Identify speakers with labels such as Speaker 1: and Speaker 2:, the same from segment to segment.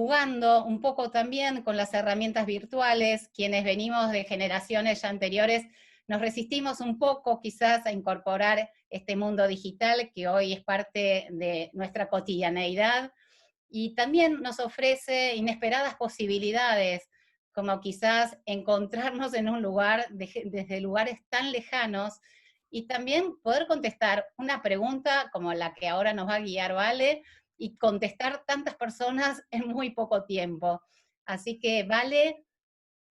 Speaker 1: jugando un poco también con las herramientas virtuales. Quienes venimos de generaciones ya anteriores nos resistimos un poco quizás a incorporar este mundo digital que hoy es parte de nuestra cotidianeidad, y también nos ofrece inesperadas posibilidades, como quizás encontrarnos en un lugar, desde lugares tan lejanos, y también poder contestar una pregunta como la que ahora nos va a guiar Vale, y contestar tantas personas en muy poco tiempo. Así que, Vale,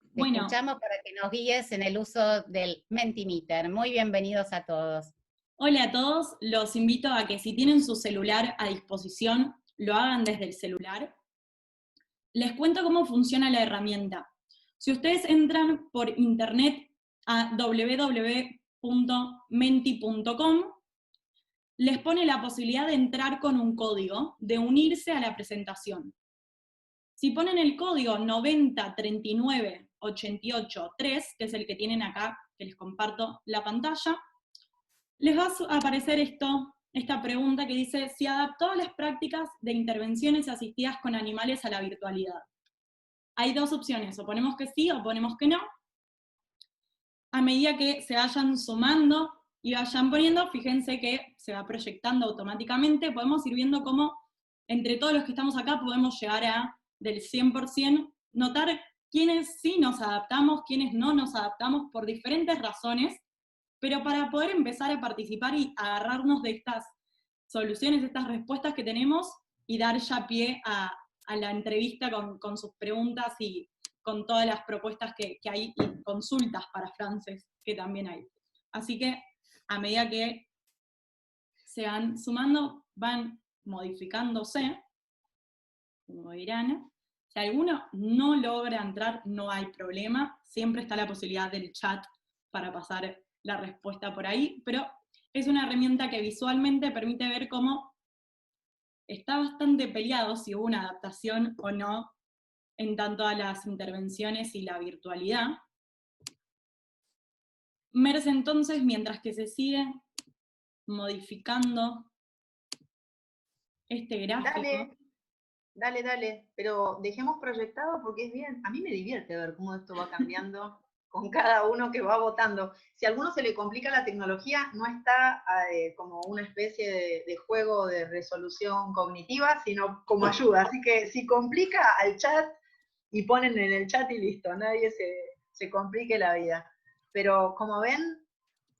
Speaker 1: te
Speaker 2: Bueno,
Speaker 1: escuchamos para que nos guíes en el uso del Mentimeter. Muy bienvenidos a todos.
Speaker 2: hola a todos, los invito a que si tienen su celular a disposición, lo hagan desde el celular. Les cuento cómo funciona la herramienta. Si ustedes entran por internet a www.menti.com, les pone la posibilidad de entrar con un código, de unirse a la presentación. Si ponen el código 9039883, que es el que tienen acá, que les comparto la pantalla, les va a aparecer esta pregunta que dice, si adaptó a las prácticas de intervenciones asistidas con animales a la virtualidad. Hay dos opciones, o ponemos que sí o ponemos que no. A medida que se vayan sumando y vayan poniendo, fíjense que se va proyectando automáticamente, podemos ir viendo cómo entre todos los que estamos acá podemos llegar a, del 100%, notar quiénes sí nos adaptamos, quiénes no nos adaptamos por diferentes razones, pero para poder empezar a participar y agarrarnos de estas soluciones, de estas respuestas que tenemos y dar ya pie a la entrevista con sus preguntas y con todas las propuestas que hay y consultas para Frances que también hay. Así que a medida que se van sumando, van modificándose, como dirán. Si alguno no logra entrar, no hay problema, siempre está la posibilidad del chat para pasar la respuesta por ahí, pero es una herramienta que visualmente permite ver cómo está bastante peleado si hubo una adaptación o no en tanto a las intervenciones y la virtualidad. Merce entonces, mientras que se sigue modificando este gráfico.
Speaker 3: Dale, dale, pero dejemos proyectado porque es bien, a mí me divierte ver cómo esto va cambiando con cada uno que va votando. Si a alguno se le complica la tecnología, no está como una especie de juego de resolución cognitiva, sino como ayuda. Así que si complica al chat, y ponen en el chat y listo, nadie se complique la vida. Pero como ven,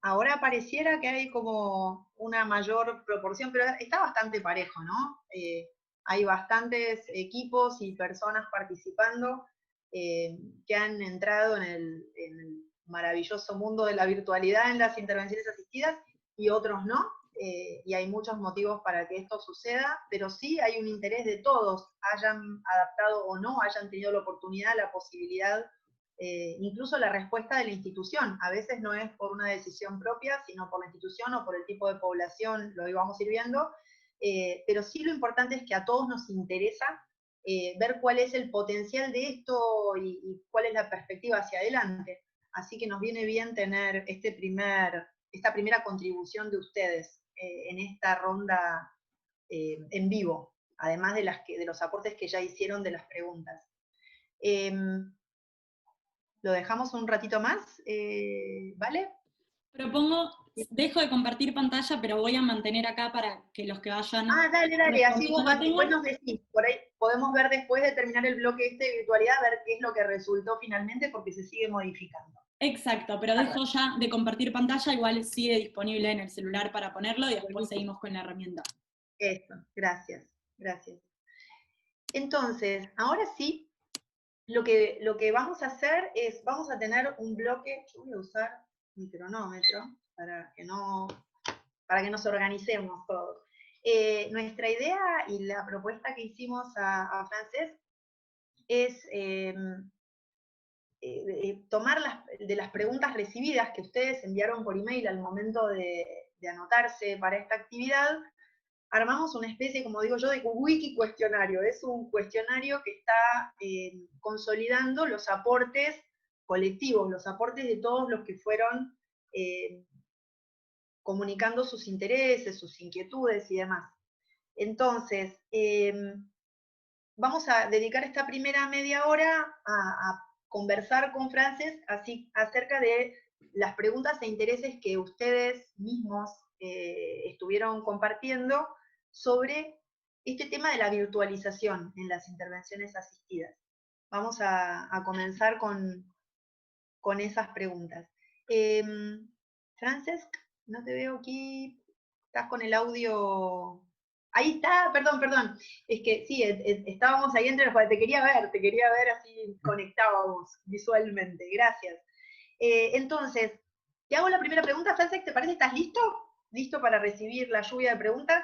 Speaker 3: ahora pareciera que hay como una mayor proporción, pero está bastante parejo, ¿no? Hay bastantes equipos y personas participando que han entrado en el maravilloso mundo de la virtualidad en las intervenciones asistidas y otros no. Y hay muchos motivos para que esto suceda, pero sí hay un interés de todos, hayan adaptado o no, hayan tenido la oportunidad, la posibilidad, incluso la respuesta de la institución. A veces no es por una decisión propia, sino por la institución o por el tipo de población, lo íbamos a ir viendo, pero sí lo importante es que a todos nos interesa ver cuál es el potencial de esto y cuál es la perspectiva hacia adelante. Así que nos viene bien tener esta primera contribución de ustedes en esta ronda en vivo, además de los aportes que ya hicieron de las preguntas. Lo dejamos un ratito más, ¿vale?
Speaker 2: Propongo, dejo de compartir pantalla, pero voy a mantener acá para que los que vayan
Speaker 3: Dale, así
Speaker 2: respondiendo
Speaker 3: vos
Speaker 2: lo
Speaker 3: después
Speaker 2: tengan.
Speaker 3: nos decís, por ahí podemos ver después de terminar el bloque este de virtualidad, ver qué es lo que resultó finalmente, porque se sigue modificando.
Speaker 2: Exacto, pero dejo ya de compartir pantalla, igual sigue disponible en el celular para ponerlo y después seguimos con la herramienta.
Speaker 3: Eso, gracias. Entonces, ahora sí, lo que vamos a hacer es, vamos a tener un bloque, yo voy a usar mi cronómetro para que nos organicemos todos. Nuestra idea y la propuesta que hicimos a Frances es tomar de las preguntas recibidas que ustedes enviaron por email al momento de anotarse para esta actividad. Armamos una especie, como digo yo, de wiki cuestionario. Es un cuestionario que está consolidando los aportes colectivos, los aportes de todos los que fueron comunicando sus intereses, sus inquietudes y demás. Entonces, vamos a dedicar esta primera media hora a conversar con Frances acerca de las preguntas e intereses que ustedes mismos estuvieron compartiendo sobre este tema de la virtualización en las intervenciones asistidas. Vamos a comenzar con esas preguntas. Frances, no te veo aquí, estás con el audio... Ahí está, perdón. Es que sí, estábamos ahí entre los... Te quería ver así conectábamos visualmente. Gracias. Entonces, te hago la primera pregunta, Frances, ¿te parece? ¿Estás listo? ¿Listo para recibir la lluvia de preguntas?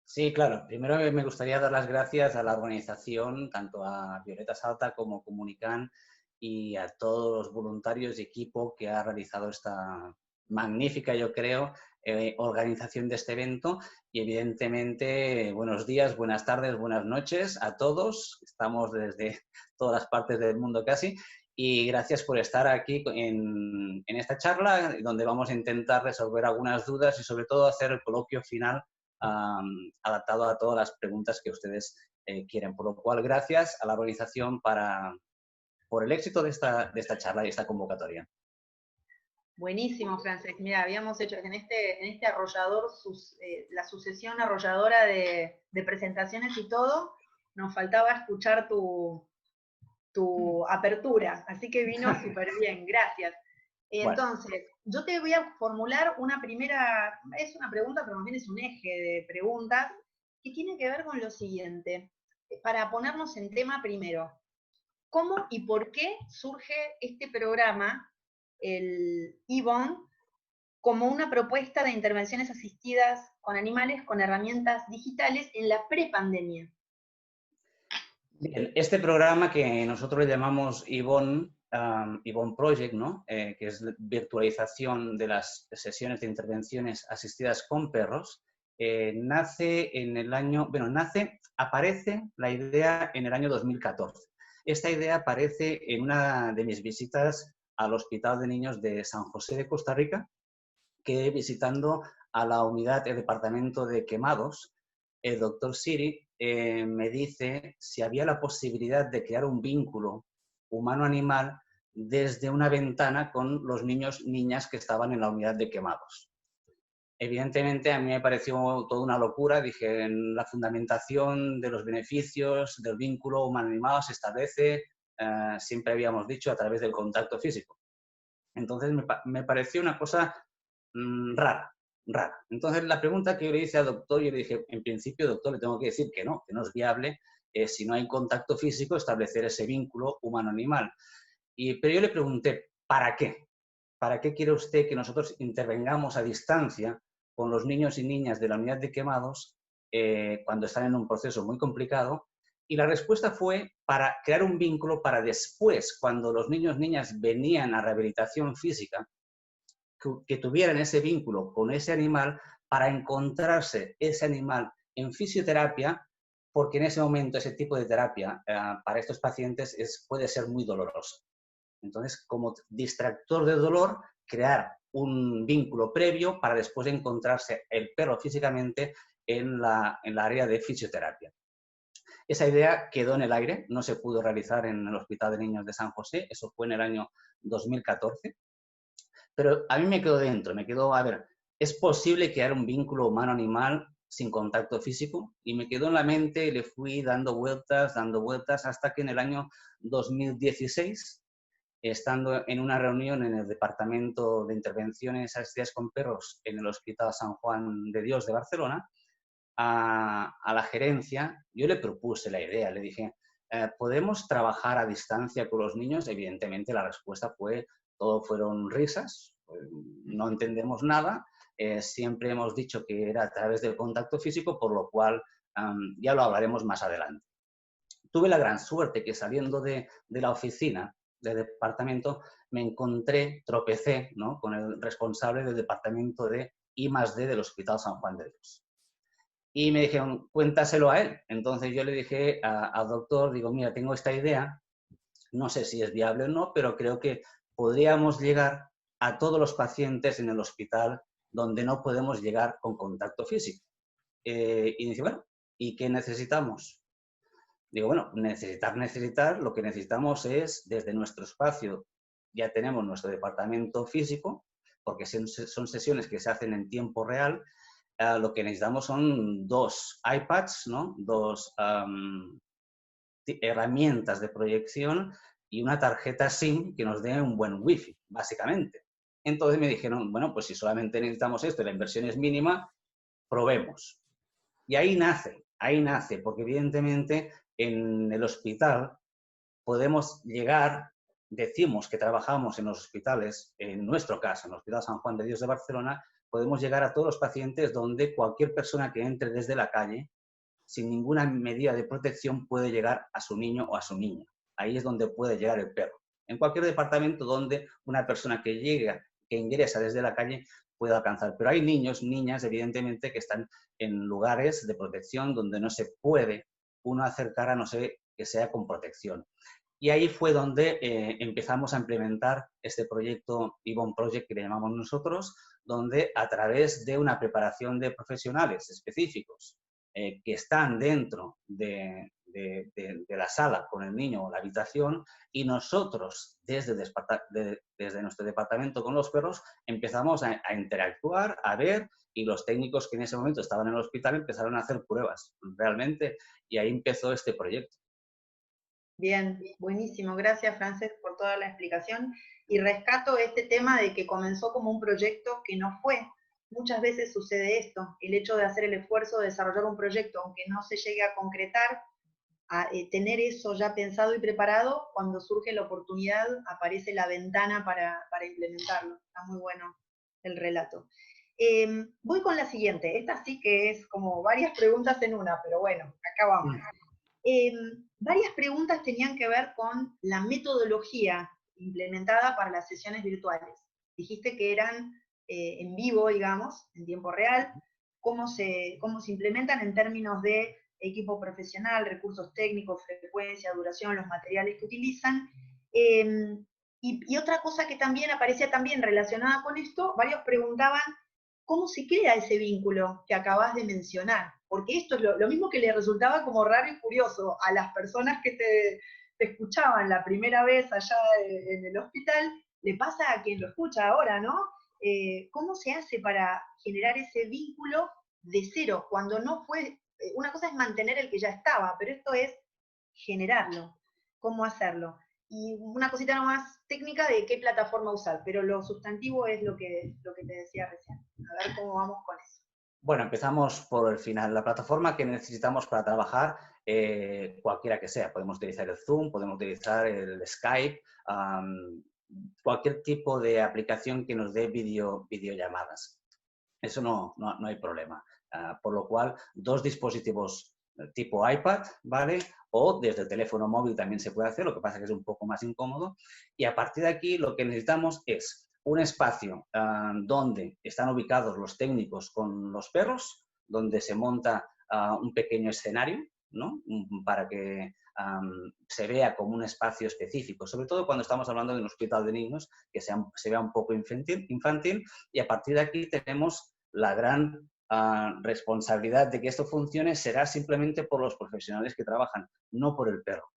Speaker 4: Sí, claro. Primero me gustaría dar las gracias a la organización, tanto a Violeta Salta como Comunican y a todos los voluntarios y equipo que ha realizado esta magnífica, yo creo, organización de este evento. Y evidentemente, buenos días, buenas tardes, buenas noches a todos. Estamos desde todas las partes del mundo casi. Y gracias por estar aquí en esta charla, donde vamos a intentar resolver algunas dudas y sobre todo hacer el coloquio final adaptado a todas las preguntas que ustedes quieren. Por lo cual, gracias a la organización por el éxito de esta charla y esta convocatoria.
Speaker 3: Buenísimo, Frances. Mira, habíamos hecho en este arrollador, la sucesión arrolladora de presentaciones y todo, nos faltaba escuchar tu apertura, así que vino súper bien, gracias. Entonces, yo te voy a formular una primera, es una pregunta, pero también es un eje de preguntas, que tiene que ver con lo siguiente, para ponernos en tema primero. ¿Cómo y por qué surge este programa, el IBON, como una propuesta de intervenciones asistidas con animales con herramientas digitales en la prepandemia?
Speaker 4: Bien, este programa que nosotros le llamamos IBON Project, ¿no? Que es virtualización de las sesiones de intervenciones asistidas con perros, nace en el año, aparece la idea en el año 2014. Esta idea aparece en una de mis visitas al Hospital de Niños de San José de Costa Rica, que visitando a la unidad del departamento de quemados, el doctor Siri me dice si había la posibilidad de crear un vínculo humano-animal desde una ventana con los niños y niñas que estaban en la unidad de quemados. Evidentemente, a mí me pareció toda una locura. Dije, en la fundamentación de los beneficios del vínculo humano-animal se establece, siempre habíamos dicho, a través del contacto físico. Entonces, me pareció una cosa rara. Entonces, la pregunta que yo le hice al doctor, yo le dije, en principio, doctor, le tengo que decir que no es viable, si no hay contacto físico, establecer ese vínculo humano-animal. Pero yo le pregunté, ¿para qué? ¿Para qué quiere usted que nosotros intervengamos a distancia con los niños y niñas de la unidad de quemados cuando están en un proceso muy complicado? Y la respuesta fue para crear un vínculo para después, cuando los niños y niñas venían a rehabilitación física, que tuvieran ese vínculo con ese animal para encontrarse ese animal en fisioterapia, porque en ese momento ese tipo de terapia para estos pacientes puede ser muy doloroso. Entonces, como distractor de dolor, crear un vínculo previo para después encontrarse el perro físicamente en la área de fisioterapia. Esa idea quedó en el aire, no se pudo realizar en el Hospital de Niños de San José, eso fue en el año 2014. Pero a mí me quedó dentro, a ver, ¿es posible crear un vínculo humano-animal sin contacto físico? Y me quedó en la mente y le fui dando vueltas, hasta que en el año 2016, estando en una reunión en el Departamento de Intervenciones Asistidas con Perros en el Hospital San Juan de Dios de Barcelona, a la gerencia, yo le propuse la idea, le dije, ¿podemos trabajar a distancia con los niños? Evidentemente la respuesta fue, todo fueron risas, no entendemos nada, siempre hemos dicho que era a través del contacto físico, por lo cual ya lo hablaremos más adelante. Tuve la gran suerte que saliendo de la oficina del departamento me tropecé, ¿no?, con el responsable del departamento de I+D del Hospital San Juan de Dios. Y me dijeron, cuéntaselo a él. Entonces yo le dije al doctor, digo, mira, tengo esta idea, no sé si es viable o no, pero creo que podríamos llegar a todos los pacientes en el hospital donde no podemos llegar con contacto físico. Y dice, bueno, ¿y qué necesitamos? Digo, bueno, necesitar, lo que necesitamos es, desde nuestro espacio, ya tenemos nuestro departamento físico, porque son sesiones que se hacen en tiempo real. Lo que necesitamos son 2 iPads, ¿no? 2 herramientas de proyección y una tarjeta SIM que nos dé un buen wifi, básicamente. Entonces me dijeron, bueno, pues si solamente necesitamos esto y la inversión es mínima, probemos. Y ahí nace, porque evidentemente en el hospital podemos llegar, decimos que trabajamos en los hospitales, en nuestro caso, en el Hospital San Juan de Dios de Barcelona, podemos llegar a todos los pacientes donde cualquier persona que entre desde la calle, sin ninguna medida de protección, puede llegar a su niño o a su niña. Ahí es donde puede llegar el perro. En cualquier departamento donde una persona que llega, que ingresa desde la calle, pueda alcanzar. Pero hay niños, niñas, evidentemente, que están en lugares de protección donde no se puede uno acercar a no ser que sea con protección. Y ahí fue donde empezamos a implementar este proyecto Ibon Project, que le llamamos nosotros, donde a través de una preparación de profesionales específicos que están dentro de la sala con el niño o la habitación, y nosotros desde nuestro departamento con los perros empezamos a interactuar, a ver, y los técnicos que en ese momento estaban en el hospital empezaron a hacer pruebas realmente, y ahí empezó este proyecto.
Speaker 3: Bien, buenísimo. Gracias, Frances, por toda la explicación. Y rescato este tema de que comenzó como un proyecto que no fue. Muchas veces sucede esto, el hecho de hacer el esfuerzo de desarrollar un proyecto, aunque no se llegue a concretar, tener eso ya pensado y preparado, cuando surge la oportunidad, aparece la ventana para implementarlo. Está muy bueno el relato. Voy con la siguiente. Esta sí que es como varias preguntas en una, pero bueno, acá vamos. Varias preguntas tenían que ver con la metodología implementada para las sesiones virtuales. Dijiste que eran en vivo, digamos, en tiempo real. ¿Cómo se implementan en términos de equipo profesional, recursos técnicos, frecuencia, duración, los materiales que utilizan? Y otra cosa que también aparecía también relacionada con esto, varios preguntaban cómo se crea ese vínculo que acabas de mencionar, porque esto es lo mismo que le resultaba como raro y curioso a las personas que te escuchaban la primera vez allá en el hospital, le pasa a quien lo escucha ahora, ¿no? ¿Cómo se hace para generar ese vínculo de cero, cuando no fue, una cosa es mantener el que ya estaba, pero esto es generarlo, cómo hacerlo? Y una cosita nomás técnica de qué plataforma usar, pero lo sustantivo es lo que te decía recién. A ver cómo vamos con eso.
Speaker 4: Bueno, empezamos por el final. La plataforma que necesitamos para trabajar, cualquiera que sea. Podemos utilizar el Zoom, podemos utilizar el Skype, cualquier tipo de aplicación que nos dé videollamadas. Eso no hay problema. Por lo cual, 2 dispositivos tipo iPad, ¿vale? O desde el teléfono móvil también se puede hacer, lo que pasa es que es un poco más incómodo. Y a partir de aquí lo que necesitamos es un espacio donde están ubicados los técnicos con los perros, donde se monta un pequeño escenario, ¿no? Para que se vea como un espacio específico, sobre todo cuando estamos hablando de un hospital de niños, que se vea un poco infantil, y a partir de aquí tenemos la gran responsabilidad de que esto funcione será simplemente por los profesionales que trabajan, no por el perro.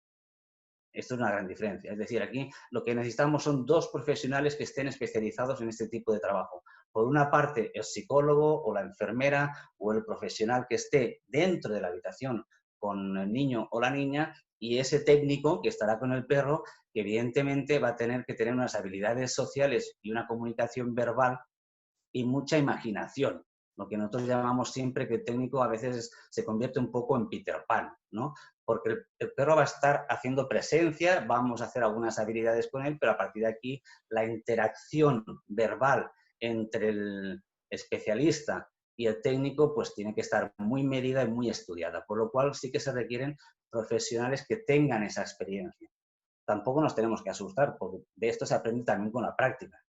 Speaker 4: Esto es una gran diferencia. Es decir, aquí lo que necesitamos son 2 profesionales que estén especializados en este tipo de trabajo. Por una parte, el psicólogo o la enfermera o el profesional que esté dentro de la habitación con el niño o la niña, y ese técnico que estará con el perro, que evidentemente va a tener que tener unas habilidades sociales y una comunicación verbal y mucha imaginación. Lo que nosotros llamamos siempre que el técnico a veces se convierte un poco en Peter Pan, ¿no? Porque el perro va a estar haciendo presencia, vamos a hacer algunas habilidades con él, pero a partir de aquí la interacción verbal entre el especialista y el técnico pues tiene que estar muy medida y muy estudiada, por lo cual sí que se requieren profesionales que tengan esa experiencia. Tampoco nos tenemos que asustar, porque de esto se aprende también con la práctica,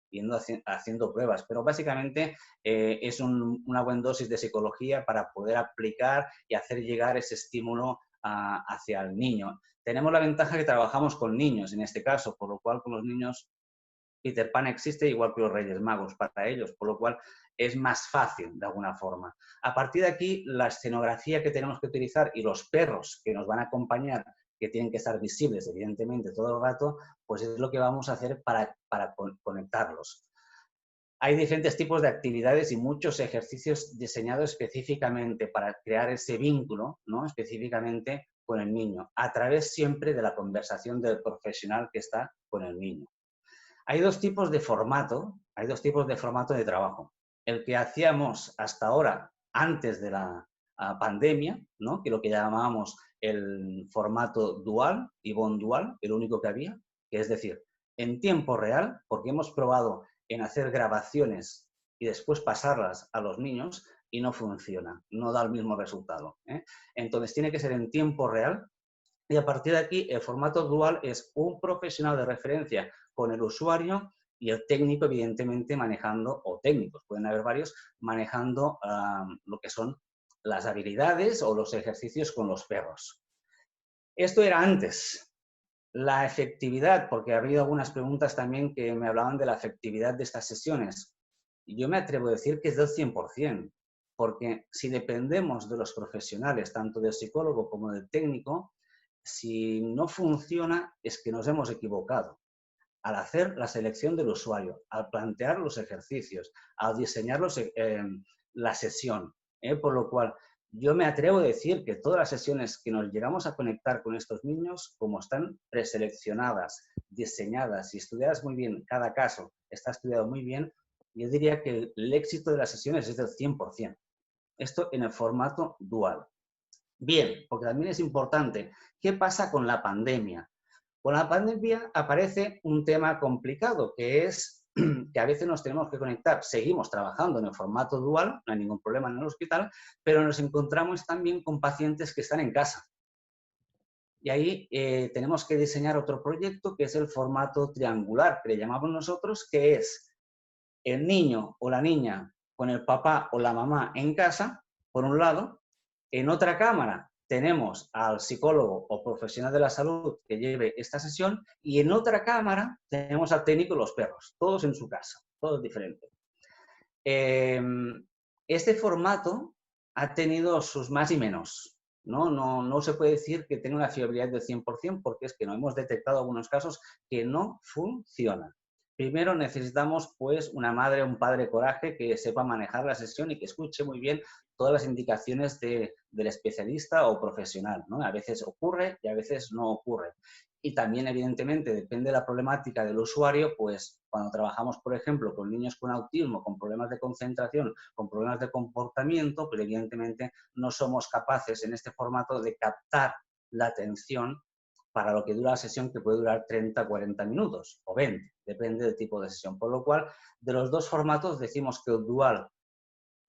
Speaker 4: haciendo pruebas, pero básicamente es una buena dosis de psicología para poder aplicar y hacer llegar ese estímulo hacia el niño. Tenemos la ventaja que trabajamos con niños en este caso, por lo cual con los niños Peter Pan existe igual que los Reyes Magos para ellos, por lo cual es más fácil de alguna forma. A partir de aquí, la escenografía que tenemos que utilizar y los perros que nos van a acompañar, que tienen que estar visibles, evidentemente, todo el rato, pues es lo que vamos a hacer para conectarlos. Hay diferentes tipos de actividades y muchos ejercicios diseñados específicamente para crear ese vínculo, ¿no? Específicamente con el niño, a través siempre de la conversación del profesional que está con el niño. Hay dos tipos de formato de trabajo. El que hacíamos hasta ahora, antes de la pandemia, ¿no? Que lo que llamábamos el formato dual, Ivonne dual, el único que había, que es decir, en tiempo real, porque hemos probado en hacer grabaciones y después pasarlas a los niños y no funciona, no da el mismo resultado, ¿eh? Entonces tiene que ser en tiempo real y a partir de aquí el formato dual es un profesional de referencia con el usuario y el técnico evidentemente manejando, o técnicos, pueden haber varios, manejando lo que son las habilidades o los ejercicios con los perros. Esto era antes. La efectividad, porque ha habido algunas preguntas también que me hablaban de la efectividad de estas sesiones. Yo me atrevo a decir que es del 100%, porque si dependemos de los profesionales, tanto del psicólogo como del técnico, si no funciona es que nos hemos equivocado. Al hacer la selección del usuario, al plantear los ejercicios, al diseñar la sesión, por lo cual yo me atrevo a decir que todas las sesiones que nos llegamos a conectar con estos niños, como están preseleccionadas, diseñadas y estudiadas muy bien, cada caso está estudiado muy bien, yo diría que el éxito de las sesiones es del 100%. Esto en el formato dual. Bien, porque también es importante, ¿qué pasa con la pandemia? Con la pandemia aparece un tema complicado, que es que a veces nos tenemos que conectar. Seguimos trabajando en el formato dual, no hay ningún problema en el hospital, pero nos encontramos también con pacientes que están en casa. Y ahí tenemos que diseñar otro proyecto que es el formato triangular, que le llamamos nosotros, que es el niño o la niña con el papá o la mamá en casa, por un lado. En otra cámara tenemos al psicólogo o profesional de la salud que lleve esta sesión y en otra cámara tenemos al técnico y los perros, todos en su casa, todos diferentes. Este formato ha tenido sus más y menos. No se puede decir que tenga una fiabilidad del 100% porque es que no hemos detectado algunos casos que no funcionan. Primero necesitamos pues una madre o un padre coraje que sepa manejar la sesión y que escuche muy bien todas las indicaciones del especialista o profesional, ¿no? A veces ocurre y a veces no ocurre. Y también, evidentemente, depende de la problemática del usuario, pues cuando trabajamos, por ejemplo, con niños con autismo, con problemas de concentración, con problemas de comportamiento, pues evidentemente no somos capaces en este formato de captar la atención para lo que dura la sesión, que puede durar 30, 40 minutos o 20, depende del tipo de sesión. Por lo cual, de los dos formatos decimos que el dual,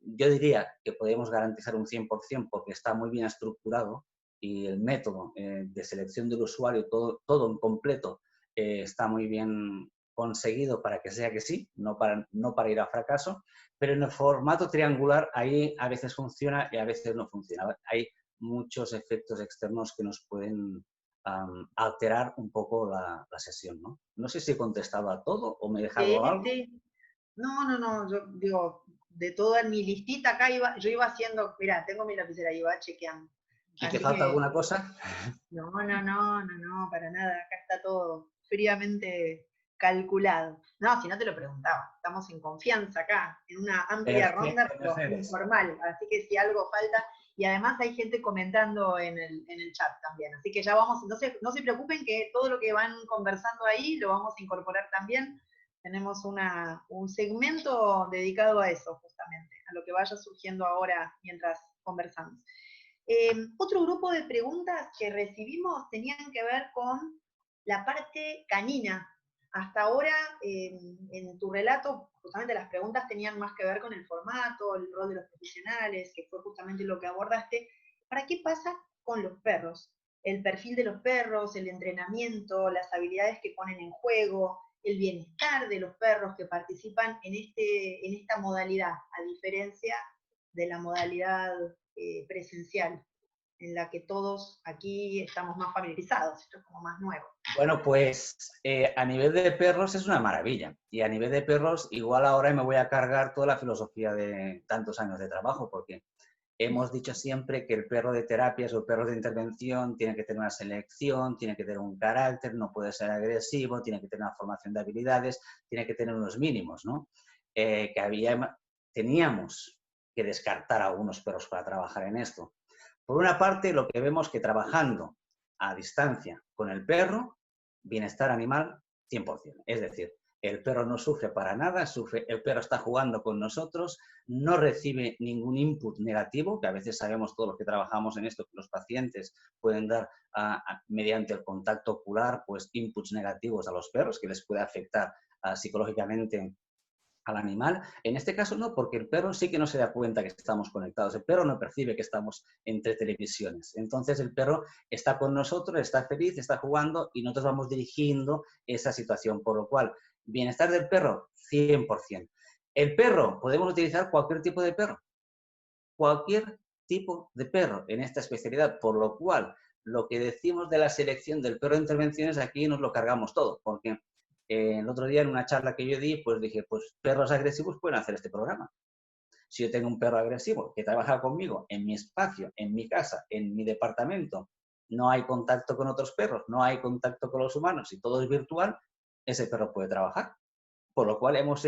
Speaker 4: yo diría que podemos garantizar un 100% porque está muy bien estructurado y el método de selección del usuario, todo en completo, está muy bien conseguido para que sea que sí, no para ir a fracaso, pero en el formato triangular ahí a veces funciona y a veces no funciona. Hay muchos efectos externos que nos pueden alterar un poco la sesión, ¿no? No sé si he contestado a todo o me he dejado algo.
Speaker 3: Sí. No, yo digo, de toda mi listita acá yo iba haciendo, mira, tengo mi lapicera y iba chequeando.
Speaker 4: ¿Y te falta alguna cosa?
Speaker 3: No, para nada, acá está todo fríamente calculado. No, si no te lo preguntaba, estamos en confianza acá, en una amplia ronda, pero informal, así que si algo falta, y además hay gente comentando en el chat también, así que ya vamos, no se preocupen que todo lo que van conversando ahí lo vamos a incorporar también. Tenemos un segmento dedicado a eso, justamente, a lo que vaya surgiendo ahora mientras conversamos. Otro grupo de preguntas que recibimos tenían que ver con la parte canina. Hasta ahora, en tu relato, justamente las preguntas tenían más que ver con el formato, el rol de los profesionales, que fue justamente lo que abordaste. ¿Para qué pasa con los perros? El perfil de los perros, el entrenamiento, las habilidades que ponen en juego, el bienestar de los perros que participan en esta modalidad, a diferencia de la modalidad presencial, en la que todos aquí estamos más familiarizados, esto es como más nuevo.
Speaker 4: Bueno, pues a nivel de perros es una maravilla. Y a nivel de perros, igual ahora me voy a cargar toda la filosofía de tantos años de trabajo, porque hemos dicho siempre que el perro de terapias o el perro de intervención tiene que tener una selección, tiene que tener un carácter, no puede ser agresivo, tiene que tener una formación de habilidades, tiene que tener unos mínimos, ¿no? Teníamos que descartar a algunos perros para trabajar en esto. Por una parte, lo que vemos que trabajando a distancia con el perro, bienestar animal 100%. Es decir, el perro no sufre para nada, el perro está jugando con nosotros, no recibe ningún input negativo, que a veces sabemos todos los que trabajamos en esto, que los pacientes pueden dar mediante el contacto ocular pues inputs negativos a los perros, que les puede afectar psicológicamente al animal. En este caso no, porque el perro sí que no se da cuenta que estamos conectados. El perro no percibe que estamos entre televisiones. Entonces el perro está con nosotros, está feliz, está jugando y nosotros vamos dirigiendo esa situación. Por lo cual, bienestar del perro, 100%. El perro, podemos utilizar cualquier tipo de perro. Cualquier tipo de perro en esta especialidad. Por lo cual, lo que decimos de la selección del perro de intervenciones, aquí nos lo cargamos todo. Porque el otro día en una charla que yo di, pues dije, pues perros agresivos pueden hacer este programa. Si yo tengo un perro agresivo que trabaja conmigo en mi espacio, en mi casa, en mi departamento, no hay contacto con otros perros, no hay contacto con los humanos y todo es virtual, ese perro puede trabajar. Por lo cual hemos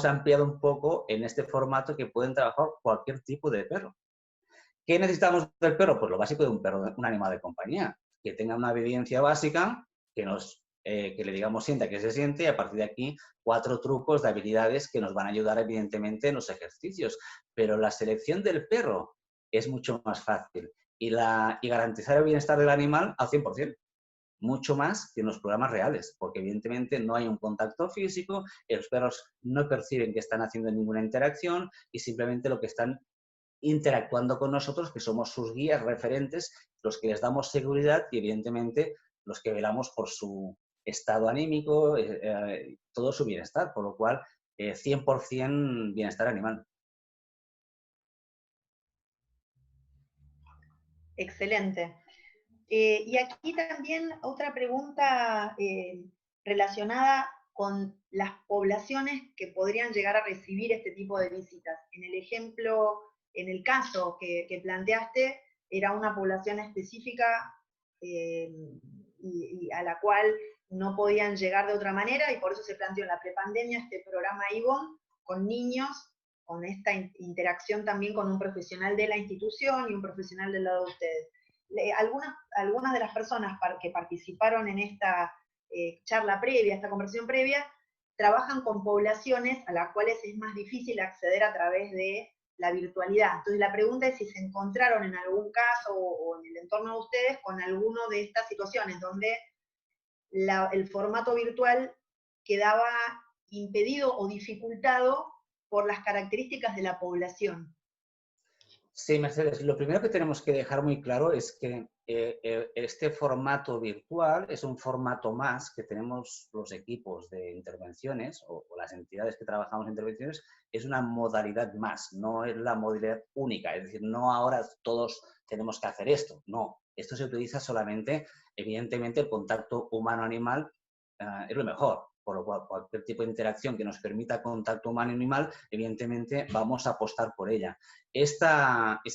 Speaker 4: ampliado un poco en este formato que pueden trabajar cualquier tipo de perro. ¿Qué necesitamos del perro? Pues lo básico de un perro, un animal de compañía, que tenga una obediencia básica, que le digamos sienta que se siente, y a partir de aquí 4 trucos de habilidades que nos van a ayudar evidentemente en los ejercicios. Pero la selección del perro es mucho más fácil y garantizar el bienestar del animal al 100%. Mucho más que en los programas reales, porque evidentemente no hay un contacto físico, los perros no perciben que están haciendo ninguna interacción y simplemente lo que están interactuando con nosotros, que somos sus guías referentes, los que les damos seguridad y evidentemente los que velamos por su estado anímico, todo su bienestar, por lo cual 100% bienestar animal.
Speaker 3: Excelente. Y aquí también otra pregunta relacionada con las poblaciones que podrían llegar a recibir este tipo de visitas. En el ejemplo, en el caso que planteaste, era una población específica y a la cual no podían llegar de otra manera, y por eso se planteó en la prepandemia este programa IBON con niños, con esta interacción también con un profesional de la institución y un profesional del lado de ustedes. Algunas de las personas que participaron en esta charla previa, esta conversación previa, trabajan con poblaciones a las cuales es más difícil acceder a través de la virtualidad. Entonces la pregunta es si se encontraron en algún caso o en el entorno de ustedes con alguno de estas situaciones donde el formato virtual quedaba impedido o dificultado por las características de la población.
Speaker 4: Sí, Mercedes, lo primero que tenemos que dejar muy claro es que este formato virtual es un formato más que tenemos los equipos de intervenciones o las entidades que trabajamos en intervenciones, es una modalidad más, no es la modalidad única, es decir, no ahora todos tenemos que hacer esto, no, esto se utiliza solamente, evidentemente el contacto humano-animal es lo mejor. Por lo cual, cualquier tipo de interacción que nos permita contacto humano-animal, evidentemente vamos a apostar por ella. Este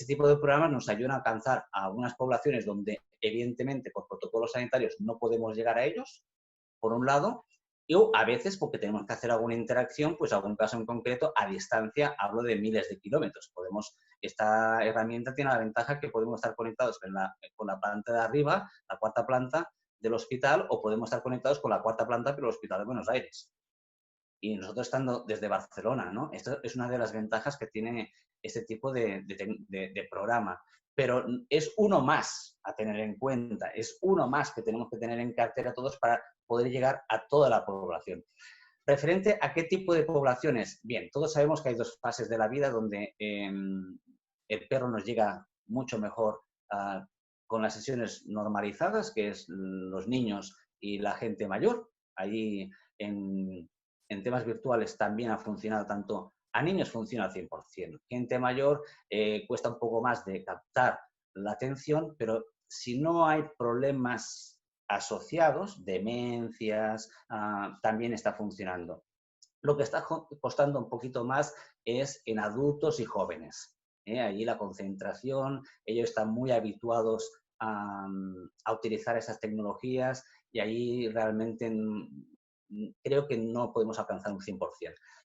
Speaker 4: tipo de programas nos ayudan a alcanzar a algunas poblaciones donde, evidentemente, por protocolos sanitarios no podemos llegar a ellos, por un lado, y a veces porque tenemos que hacer alguna interacción, pues algún caso en concreto, a distancia, hablo de miles de kilómetros. Esta herramienta tiene la ventaja que podemos estar conectados con la planta de arriba, la 4ª planta, del hospital, o podemos estar conectados con la 4ª planta del Hospital de Buenos Aires. Y nosotros estando desde Barcelona, ¿no? Esto es una de las ventajas que tiene este tipo de programa. Pero es uno más a tener en cuenta, es uno más que tenemos que tener en cartera todos para poder llegar a toda la población. Referente a qué tipo de poblaciones, bien, todos sabemos que hay 2 fases de la vida donde el perro nos llega mucho mejor con las sesiones normalizadas, que es los niños y la gente mayor. Ahí en temas virtuales también ha funcionado tanto, a niños funciona al 100%. Gente mayor cuesta un poco más de captar la atención, pero si no hay problemas asociados, demencias, también está funcionando. Lo que está costando un poquito más es en adultos y jóvenes. Allí la concentración, ellos están muy habituados a utilizar esas tecnologías y ahí realmente creo que no podemos alcanzar un 100%.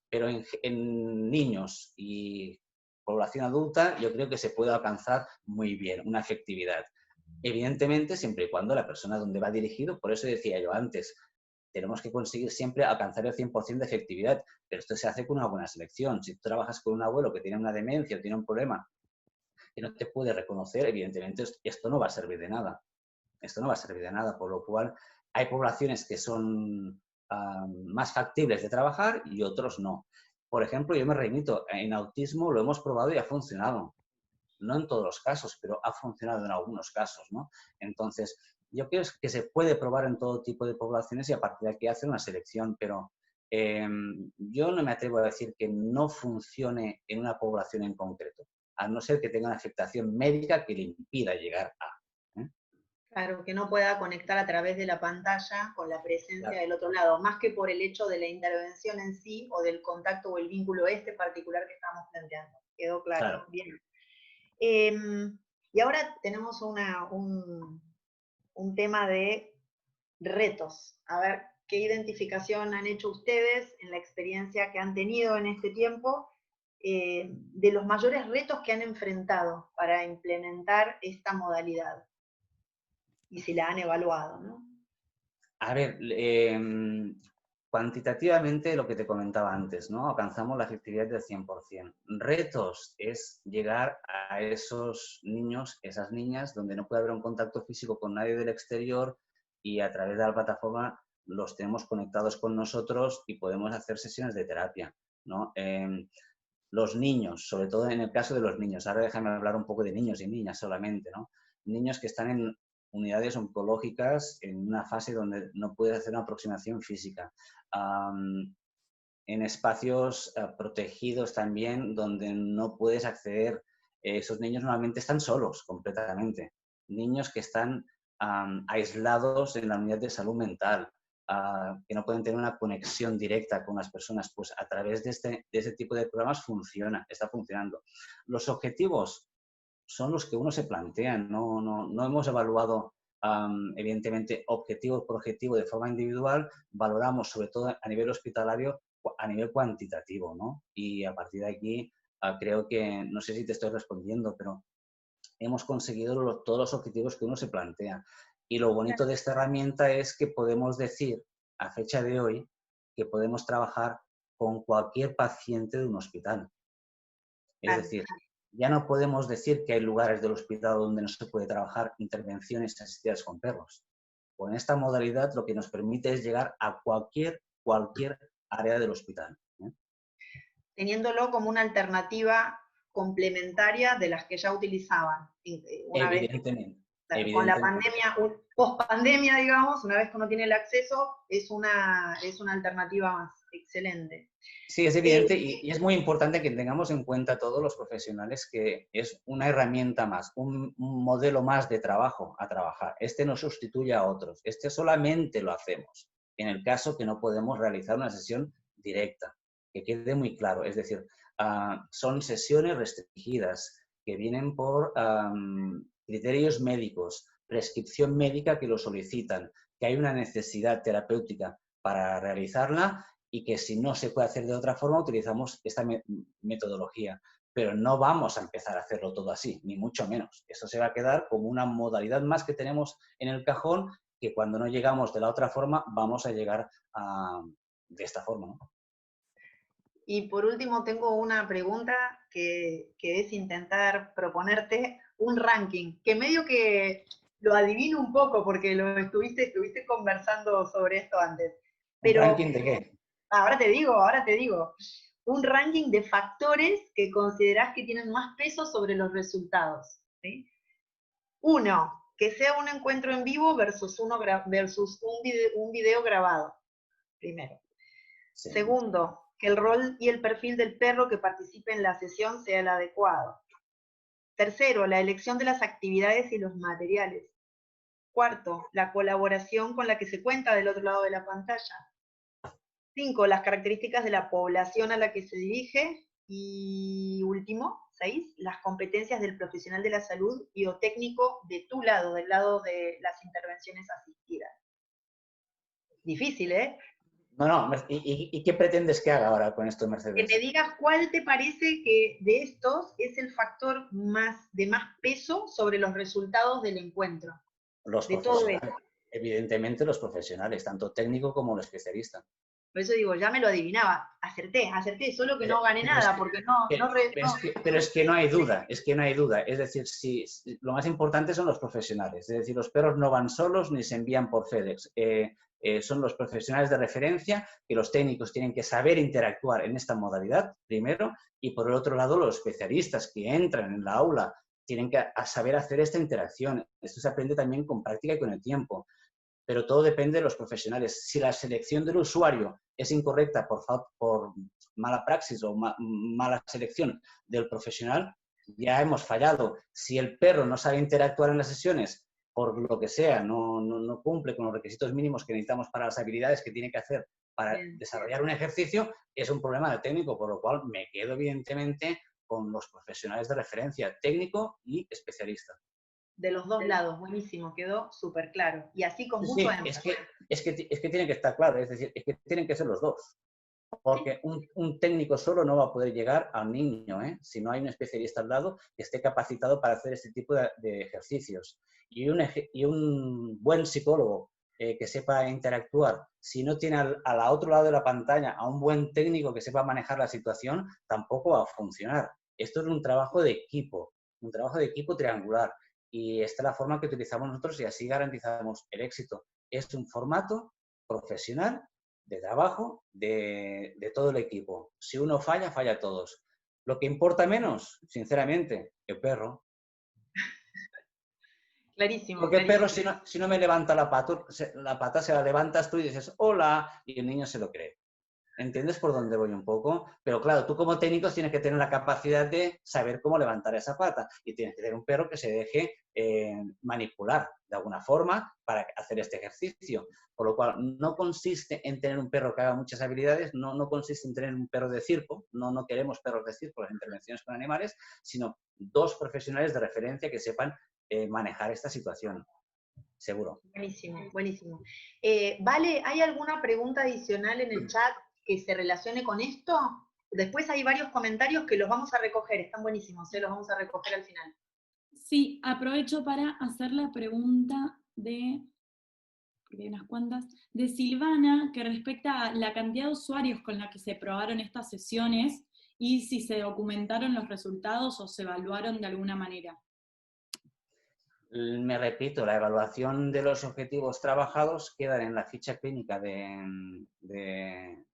Speaker 4: Pero en niños y población adulta yo creo que se puede alcanzar muy bien una efectividad. Evidentemente, siempre y cuando la persona donde va dirigido, por eso decía yo antes, tenemos que conseguir siempre alcanzar el 100% de efectividad, pero esto se hace con una buena selección. Si tú trabajas con un abuelo que tiene una demencia o tiene un problema que no te puede reconocer, evidentemente esto no va a servir de nada. Esto no va a servir de nada, por lo cual hay poblaciones que son más factibles de trabajar y otros no. Por ejemplo, yo me remito, en autismo lo hemos probado y ha funcionado. No en todos los casos, pero ha funcionado en algunos casos, ¿no? Entonces, yo creo que se puede probar en todo tipo de poblaciones y a partir de aquí hacer una selección, pero yo no me atrevo a decir que no funcione en una población en concreto, a no ser que tenga una afectación médica que le impida llegar a.
Speaker 3: Claro, que no pueda conectar a través de la pantalla con la presencia
Speaker 4: Claro.
Speaker 3: del otro lado, más que por el hecho de la intervención en sí o del contacto o el vínculo particular que estamos planteando. ¿Quedó claro?
Speaker 4: Claro.
Speaker 3: Bien. Y ahora tenemos un tema de retos. A ver, ¿qué identificación han hecho ustedes en la experiencia que han tenido en este tiempo de los mayores retos que han enfrentado para implementar esta modalidad? Y si la han evaluado, ¿no?
Speaker 4: A ver, cuantitativamente lo que te comentaba antes, ¿no? Alcanzamos la efectividad del 100%. Retos es llegar a esos niños, esas niñas, donde no puede haber un contacto físico con nadie del exterior y a través de la plataforma los tenemos conectados con nosotros y podemos hacer sesiones de terapia, ¿no? Los niños, sobre todo en el caso de los niños, ahora déjame hablar un poco de niños y niñas solamente, ¿no? Niños que están en unidades oncológicas en una fase donde no puedes hacer una aproximación física. En espacios protegidos también donde no puedes acceder. Esos niños normalmente están solos completamente. Niños que están aislados en la unidad de salud mental, que no pueden tener una conexión directa con las personas, pues a través de ese tipo de programas está funcionando. Los objetivos son los que uno se plantea, no hemos evaluado evidentemente objetivo por objetivo de forma individual, valoramos sobre todo a nivel hospitalario, a nivel cuantitativo, ¿no? Y a partir de aquí creo que, no sé si te estoy respondiendo, pero hemos conseguido todos los objetivos que uno se plantea. Y lo bonito de esta herramienta es que podemos decir, a fecha de hoy, que podemos trabajar con cualquier paciente de un hospital. Es decir, ya no podemos decir que hay lugares del hospital donde no se puede trabajar intervenciones asistidas con perros. Con esta modalidad lo que nos permite es llegar a cualquier área del hospital.
Speaker 3: Teniéndolo como una alternativa complementaria de las que ya utilizaban.
Speaker 4: Evidentemente.
Speaker 3: Con la pandemia, post-pandemia, digamos, una vez que uno tiene el acceso, es una alternativa más. Excelente.
Speaker 4: Sí, es evidente y es muy importante que tengamos en cuenta todos los profesionales que es una herramienta más, un modelo más de trabajo a trabajar. Este no sustituye a otros, este solamente lo hacemos en el caso que no podemos realizar una sesión directa, que quede muy claro. Es decir, son sesiones restringidas que vienen por criterios médicos, prescripción médica que lo solicitan, que hay una necesidad terapéutica para realizarla y que si no se puede hacer de otra forma utilizamos esta metodología. Pero no vamos a empezar a hacerlo todo así, ni mucho menos. Esto se va a quedar como una modalidad más que tenemos en el cajón, que cuando no llegamos de la otra forma vamos a llegar de esta forma, ¿no?
Speaker 3: Y por último tengo una pregunta que es intentar proponerte un ranking, que medio que lo adivino un poco porque lo estuviste conversando sobre esto antes. Pero,
Speaker 4: ¿un ranking de qué?
Speaker 3: Ahora te digo. Un ranking de factores que considerás que tienen más peso sobre los resultados. ¿Sí? 1, que sea un encuentro en vivo versus un video grabado. Primero. Sí. Segundo, que el rol y el perfil del perro que participe en la sesión sea el adecuado. Tercero, la elección de las actividades y los materiales. 4, la colaboración con la que se cuenta del otro lado de la pantalla. 5, las características de la población a la que se dirige. Y último, 6, las competencias del profesional de la salud y o técnico de tu lado, del lado de las intervenciones asistidas. Difícil, ¿eh?
Speaker 4: No, ¿y qué pretendes que haga ahora con esto,
Speaker 3: Que
Speaker 4: Mercedes?
Speaker 3: me digas cuál te parece que de estos es el factor de más peso sobre los resultados del encuentro.
Speaker 4: Los
Speaker 3: De todo
Speaker 4: profesionales,
Speaker 3: esto.
Speaker 4: evidentemente los profesionales, tanto técnico como el especialista.
Speaker 3: Por eso digo, ya me lo adivinaba. Acerté, solo que no gané nada, porque
Speaker 4: Pero es que no hay duda, es que no hay duda. Es decir, lo más importante son los profesionales. Es decir, los perros no van solos ni se envían por FedEx. Son los profesionales de referencia que los técnicos tienen que saber interactuar en esta modalidad, primero, y por el otro lado, los especialistas que entran en la aula tienen que saber hacer esta interacción. Esto se aprende también con práctica y con el tiempo. Pero todo depende de los profesionales. Si la selección del usuario es incorrecta por mala praxis o mala selección del profesional, ya hemos fallado. Si el perro no sabe interactuar en las sesiones, por lo que sea, no cumple con los requisitos mínimos que necesitamos para las habilidades que tiene que hacer para desarrollar un ejercicio, es un problema del técnico, por lo cual me quedo evidentemente con los profesionales de referencia, técnico y especialista.
Speaker 3: De los dos lados, buenísimo, quedó súper claro. Y así con mucho énfasis.
Speaker 4: Es que tiene que estar claro, es decir, es que tienen que ser los dos. Porque un técnico solo no va a poder llegar al niño, ¿eh? Si no hay un especialista al lado que esté capacitado para hacer este tipo de ejercicios. Y un buen psicólogo que sepa interactuar, si no tiene al otro lado de la pantalla a un buen técnico que sepa manejar la situación, tampoco va a funcionar. Esto es un trabajo de equipo triangular. Y esta es la forma que utilizamos nosotros y así garantizamos el éxito. Es un formato profesional de trabajo de todo el equipo. Si uno falla, falla todos. Lo que importa menos, sinceramente, el perro.
Speaker 3: Clarísimo.
Speaker 4: Porque el perro, si no me levanta la pata, se la levantas tú y dices, hola, y el niño se lo cree. ¿Entiendes por dónde voy un poco? Pero claro, tú como técnico tienes que tener la capacidad de saber cómo levantar esa pata y tienes que tener un perro que se deje manipular de alguna forma para hacer este ejercicio. Por lo cual, no consiste en tener un perro que haga muchas habilidades, no consiste en tener un perro de circo, no queremos perros de circo, las intervenciones con animales, sino dos profesionales de referencia que sepan manejar esta situación. Seguro.
Speaker 3: Buenísimo, buenísimo. Vale, ¿hay alguna pregunta adicional en el chat que se relacione con esto? Después hay varios comentarios que los vamos a recoger, están buenísimos, los vamos a recoger al final.
Speaker 2: Sí, aprovecho para hacer la pregunta de unas cuantas, de Silvana, que respecta a la cantidad de usuarios con la que se probaron estas sesiones y si se documentaron los resultados o se evaluaron de alguna manera.
Speaker 4: Me repito, la evaluación de los objetivos trabajados quedan en la ficha clínica de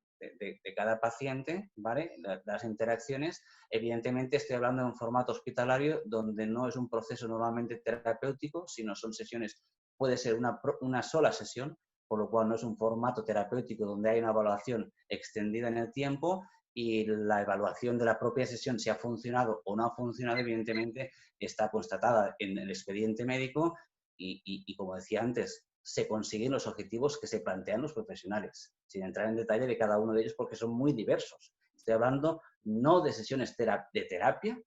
Speaker 4: cada paciente, ¿vale? Las interacciones. Evidentemente estoy hablando de un formato hospitalario donde no es un proceso normalmente terapéutico, sino son sesiones, puede ser una sola sesión, por lo cual no es un formato terapéutico donde hay una evaluación extendida en el tiempo y la evaluación de la propia sesión, si ha funcionado o no ha funcionado, evidentemente está constatada en el expediente médico y como decía antes, se consiguen los objetivos que se plantean los profesionales, sin entrar en detalle de cada uno de ellos porque son muy diversos. Estoy hablando no de sesiones de terapia,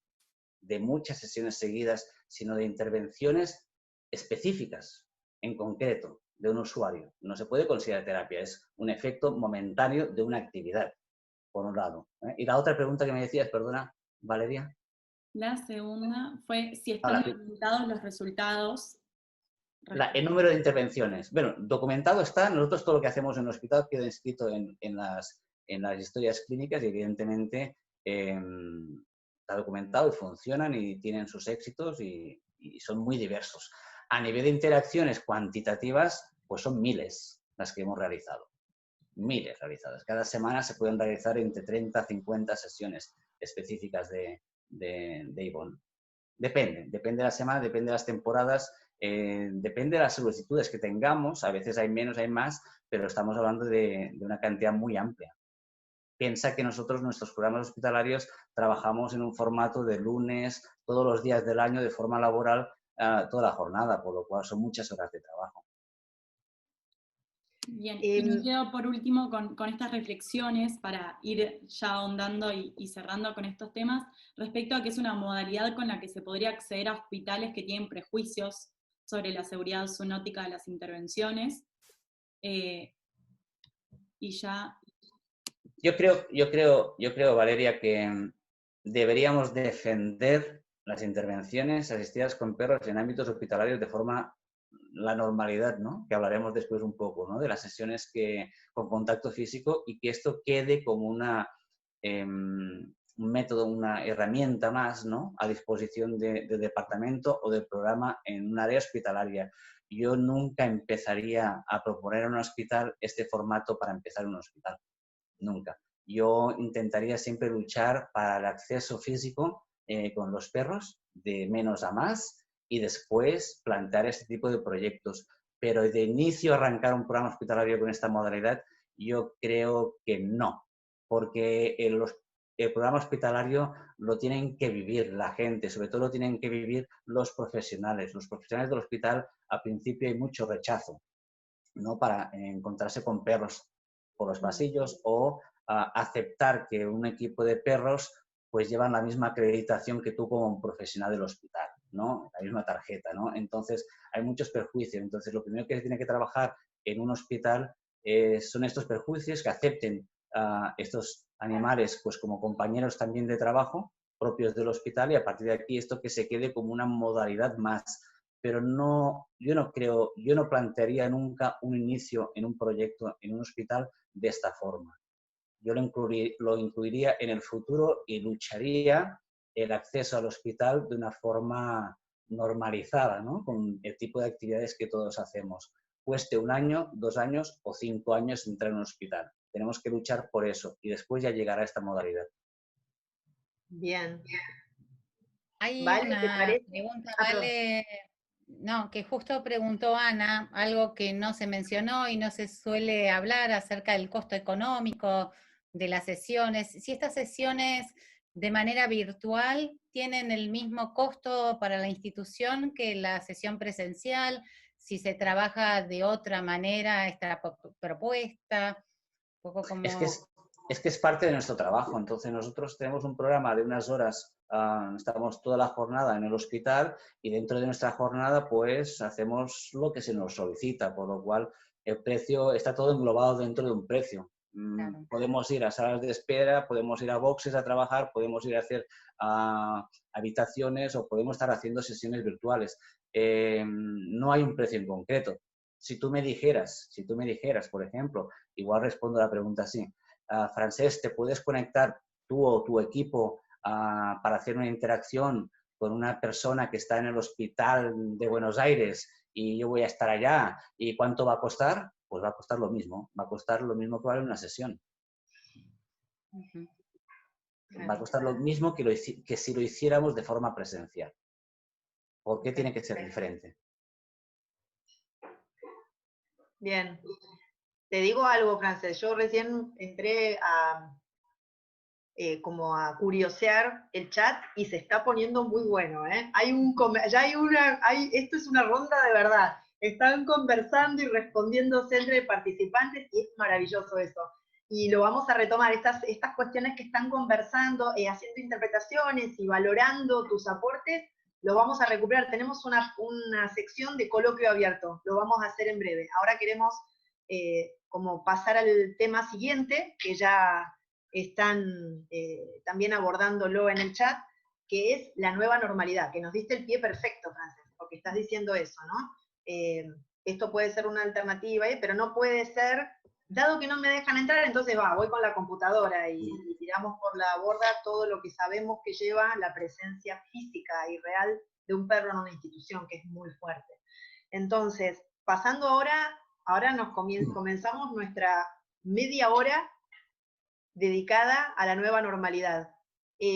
Speaker 4: de muchas sesiones seguidas, sino de intervenciones específicas, en concreto, de un usuario. No se puede considerar terapia, es un efecto momentáneo de una actividad, por un lado. Y la otra pregunta que me decías, perdona, Valeria.
Speaker 2: La segunda fue si están documentados los resultados.
Speaker 4: El número de intervenciones. Bueno, documentado está. Nosotros todo lo que hacemos en el hospital queda inscrito en las historias clínicas y evidentemente está documentado y funcionan y tienen sus éxitos y son muy diversos. A nivel de interacciones cuantitativas, pues son miles las que hemos realizado. Miles realizadas. Cada semana se pueden realizar entre 30 a 50 sesiones específicas de IBON. Depende de la semana, depende de las temporadas, depende de las solicitudes que tengamos, a veces hay menos, hay más, pero estamos hablando de una cantidad muy amplia. Piensa que nosotros, nuestros programas hospitalarios, trabajamos en un formato de lunes, todos los días del año, de forma laboral, toda la jornada, por lo cual son muchas horas de trabajo.
Speaker 2: Bien, y me quedo por último con estas reflexiones para ir ya ahondando y cerrando con estos temas, respecto a que es una modalidad con la que se podría acceder a hospitales que tienen prejuicios sobre la seguridad zoonótica de las intervenciones. Y ya...
Speaker 4: Yo creo, Valeria, que deberíamos defender las intervenciones asistidas con perros en ámbitos hospitalarios de forma la normalidad, ¿no? Que hablaremos después un poco, ¿no? De las sesiones con contacto físico, y que esto quede como un método, una herramienta más, ¿no? A disposición del departamento o del programa en un área hospitalaria. Yo nunca empezaría a proponer en un hospital este formato para empezar en un hospital. Nunca. Yo intentaría siempre luchar para el acceso físico con los perros, de menos a más, y después plantear este tipo de proyectos. Pero de inicio arrancar un programa hospitalario con esta modalidad, yo creo que no, porque el programa hospitalario lo tienen que vivir la gente, sobre todo lo tienen que vivir los profesionales. Los profesionales del hospital, al principio hay mucho rechazo, ¿no? Para encontrarse con perros por los pasillos, o aceptar que un equipo de perros pues llevan la misma acreditación que tú como un profesional del hospital, ¿no? La misma tarjeta, ¿no? Entonces hay muchos perjuicios. Entonces lo primero que se tiene que trabajar en un hospital son estos perjuicios, que acepten estos animales pues como compañeros también de trabajo propios del hospital, y a partir de aquí esto que se quede como una modalidad más. Pero no, yo no plantearía nunca un inicio en un proyecto en un hospital de esta forma. Yo lo incluiría en el futuro y lucharía el acceso al hospital de una forma normalizada, ¿no? Con el tipo de actividades que todos hacemos. Cueste 1 año, 2 años o 5 años entrar en un hospital. Tenemos que luchar por eso, y después ya llegará esta modalidad.
Speaker 3: Bien.
Speaker 1: Hay
Speaker 3: Vale, ¿te
Speaker 1: una
Speaker 3: parece?
Speaker 1: pregunta,
Speaker 3: Perdón.
Speaker 1: Vale, no, que justo preguntó Ana, algo que no se mencionó y no se suele hablar acerca del costo económico de las sesiones. Si estas sesiones de manera virtual tienen el mismo costo para la institución que la sesión presencial, si se trabaja de otra manera esta propuesta, un poco
Speaker 4: Es que
Speaker 1: como...
Speaker 4: es parte de nuestro trabajo. Entonces nosotros tenemos un programa de unas horas, estamos toda la jornada en el hospital, y dentro de nuestra jornada pues hacemos lo que se nos solicita, por lo cual el precio está todo englobado dentro de un precio.
Speaker 1: Claro.
Speaker 4: Podemos ir a salas de espera, podemos ir a boxes a trabajar, podemos ir a hacer habitaciones, o podemos estar haciendo sesiones virtuales. No hay un precio en concreto. Si tú me dijeras, por ejemplo, igual respondo a la pregunta así: Francesc, ¿te puedes conectar tú o tu equipo para hacer una interacción con una persona que está en el hospital de Buenos Aires, y yo voy a estar allá? ¿Y cuánto va a costar? Pues va a costar lo mismo. Va a costar lo mismo que vale una sesión.
Speaker 1: Uh-huh.
Speaker 4: Va a costar lo mismo que si lo hiciéramos de forma presencial. ¿Por qué tiene que ser diferente?
Speaker 3: Bien. Te digo algo, Frances. Yo recién entré como a curiosear el chat y se está poniendo muy bueno, ¿eh? Esto es una ronda de verdad. Están conversando y respondiéndose entre participantes, y es maravilloso eso. Y lo vamos a retomar, estas cuestiones que están conversando, haciendo interpretaciones y valorando tus aportes, lo vamos a recuperar. Tenemos una sección de coloquio abierto, lo vamos a hacer en breve. Ahora queremos como pasar al tema siguiente, que ya están también abordándolo en el chat, que es la nueva normalidad, que nos diste el pie perfecto, Frances, porque estás diciendo eso, ¿no? Esto puede ser una alternativa, pero no puede ser, dado que no me dejan entrar, entonces voy con la computadora y tiramos por la borda todo lo que sabemos que lleva la presencia física y real de un perro en una institución, que es muy fuerte. Entonces, pasando ahora nos comenzamos nuestra media hora dedicada a la nueva normalidad.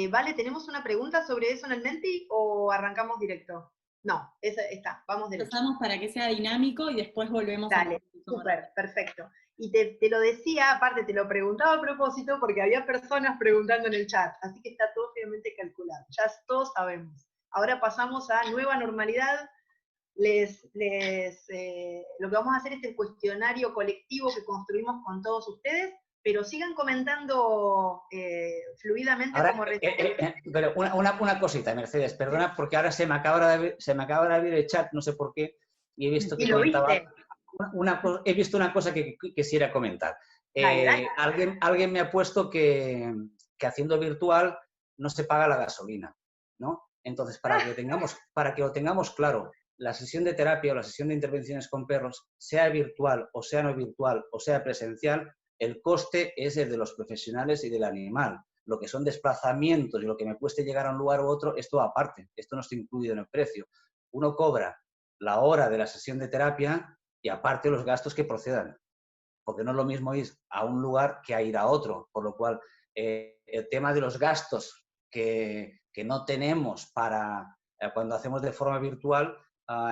Speaker 3: Vale, ¿tenemos una pregunta sobre eso en el Menti o arrancamos directo? No, esa está, vamos derecho.
Speaker 2: Pasamos para que sea dinámico y después volvemos.
Speaker 3: Dale, súper, perfecto. Y te lo decía, aparte te lo preguntaba a propósito porque había personas preguntando en el chat, así que está todo firmemente calculado, ya todos sabemos. ahora pasamos a nueva normalidad. Lo que vamos a hacer es el cuestionario colectivo que construimos con todos ustedes, pero sigan comentando fluidamente
Speaker 4: Ahora,
Speaker 3: como
Speaker 4: pero una cosita, Mercedes, perdona, porque ahora se me acaba de abrir el chat, no sé por qué, y he visto que
Speaker 3: ¿Y lo
Speaker 4: comentaba
Speaker 3: viste?
Speaker 4: he visto una cosa que quisiera comentar.
Speaker 3: Dale, dale.
Speaker 4: Alguien me ha puesto que haciendo virtual no se paga la gasolina, ¿no? Entonces, para que lo tengamos claro, la sesión de terapia o la sesión de intervenciones con perros, sea virtual o sea no virtual o sea presencial, el coste es el de los profesionales y del animal. Lo que son desplazamientos y lo que me cueste llegar a un lugar u otro, esto aparte, esto no está incluido en el precio. Uno cobra la hora de la sesión de terapia y aparte los gastos que procedan, porque no es lo mismo ir a un lugar que a ir a otro, por lo cual el tema de los gastos que no tenemos para cuando hacemos de forma virtual,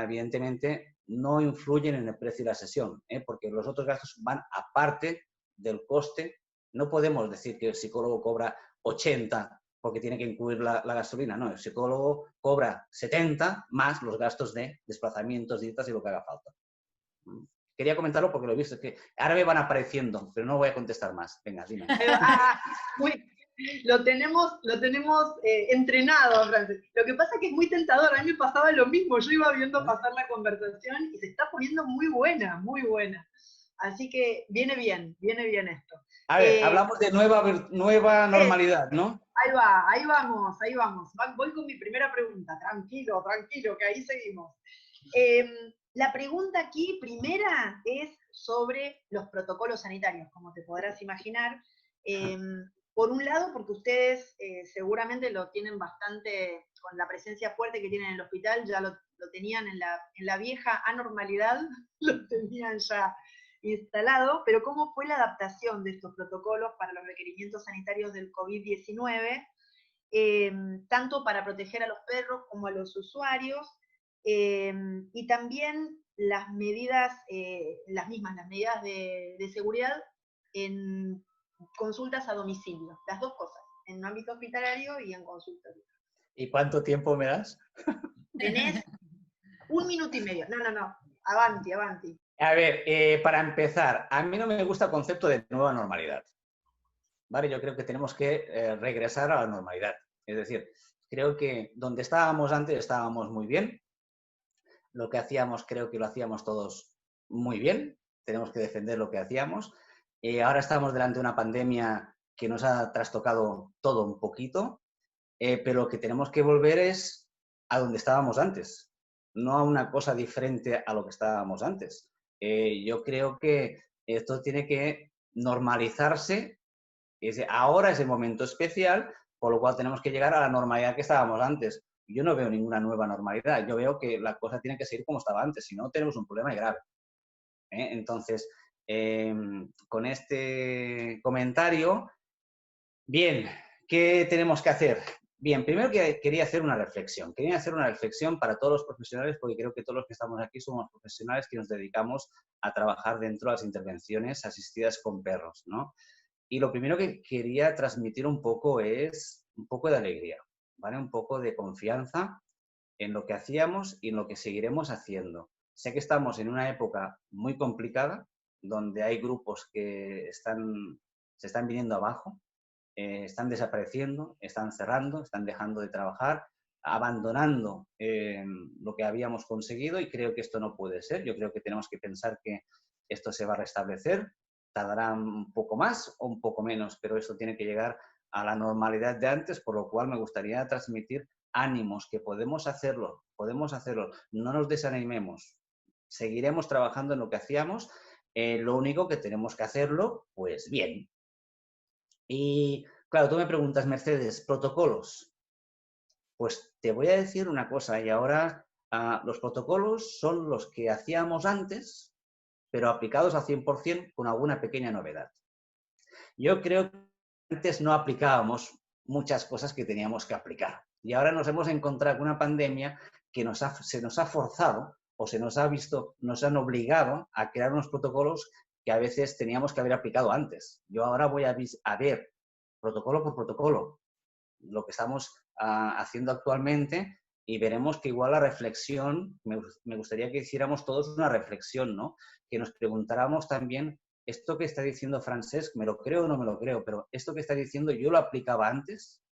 Speaker 4: evidentemente no influyen en el precio de la sesión, porque los otros gastos van aparte del coste. No podemos decir que el psicólogo cobra 80 porque tiene que incluir la gasolina, no, el psicólogo cobra 70 más los gastos de desplazamientos, dietas y lo que haga falta. Quería comentarlo porque lo he visto, que ahora me van apareciendo, pero no voy a contestar más. Venga, dime.
Speaker 3: Lo tenemos entrenado, Francis. Lo que pasa es que es muy tentador, a mí me pasaba lo mismo, yo iba viendo pasar la conversación y se está poniendo muy buena, muy buena. Así que viene bien esto.
Speaker 4: A ver, hablamos de nueva normalidad, ¿no?
Speaker 3: Ahí vamos. Voy con mi primera pregunta, tranquilo, que ahí seguimos. La pregunta aquí, primera, es sobre los protocolos sanitarios, como te podrás imaginar. Por un lado, porque ustedes seguramente lo tienen bastante, con la presencia fuerte que tienen en el hospital, ya lo tenían en la vieja anormalidad, lo tenían ya instalado, pero ¿cómo fue la adaptación de estos protocolos para los requerimientos sanitarios del COVID-19, tanto para proteger a los perros como a los usuarios, y también las medidas, las medidas de seguridad en consultas a domicilio, las dos cosas, en ámbito hospitalario y en consultorio?
Speaker 4: ¿Y cuánto tiempo me das?
Speaker 3: Tenés 1 minuto y medio. No, avanti.
Speaker 4: A ver, para empezar, a mí no me gusta el concepto de nueva normalidad, ¿vale? Yo creo que tenemos que regresar a la normalidad. Es decir, creo que donde estábamos antes estábamos muy bien. Lo que hacíamos, creo que lo hacíamos todos muy bien. Tenemos que defender lo que hacíamos. Ahora estamos delante de una pandemia que nos ha trastocado todo un poquito, pero lo que tenemos que volver es a donde estábamos antes, no a una cosa diferente a lo que estábamos antes. Yo creo que esto tiene que normalizarse. Ahora es el momento especial, por lo cual tenemos que llegar a la normalidad que estábamos antes. Yo no veo ninguna nueva normalidad. Yo veo que la cosa tiene que seguir como estaba antes, si no tenemos un problema grave. Entonces, con este comentario, bien, ¿qué tenemos que hacer? Bien, primero quería hacer una reflexión. Quería hacer una reflexión para todos los profesionales, porque creo que todos los que estamos aquí somos profesionales que nos dedicamos a trabajar dentro de las intervenciones asistidas con perros, ¿no? Y lo primero que quería transmitir un poco es un poco de alegría, ¿vale? Un poco de confianza en lo que hacíamos y en lo que seguiremos haciendo. Sé que estamos en una época muy complicada, donde hay grupos que se están viniendo abajo, están desapareciendo, están cerrando, están dejando de trabajar, abandonando lo que habíamos conseguido, y creo que esto no puede ser. Yo creo que tenemos que pensar que esto se va a restablecer, tardará un poco más o un poco menos, pero esto tiene que llegar a la normalidad de antes, por lo cual me gustaría transmitir ánimos, que podemos hacerlo, no nos desanimemos, seguiremos trabajando en lo que hacíamos, lo único que tenemos que hacerlo, pues bien. Y claro, tú me preguntas, Mercedes, protocolos. Pues te voy a decir una cosa, y ahora los protocolos son los que hacíamos antes, pero aplicados al 100% con alguna pequeña novedad. Yo creo que antes no aplicábamos muchas cosas que teníamos que aplicar. Y ahora nos hemos encontrado con una pandemia que se nos ha forzado o nos han obligado a crear unos protocolos que a veces teníamos que haber aplicado antes. Yo ahora voy a ver protocolo por protocolo lo que estamos haciendo actualmente, y veremos que igual la reflexión, me gustaría que hiciéramos todos una reflexión, ¿no? Que nos preguntáramos también, esto que está diciendo Francesc, ¿me lo creo o no me lo creo? Pero esto que está diciendo, ¿yo lo aplicaba antes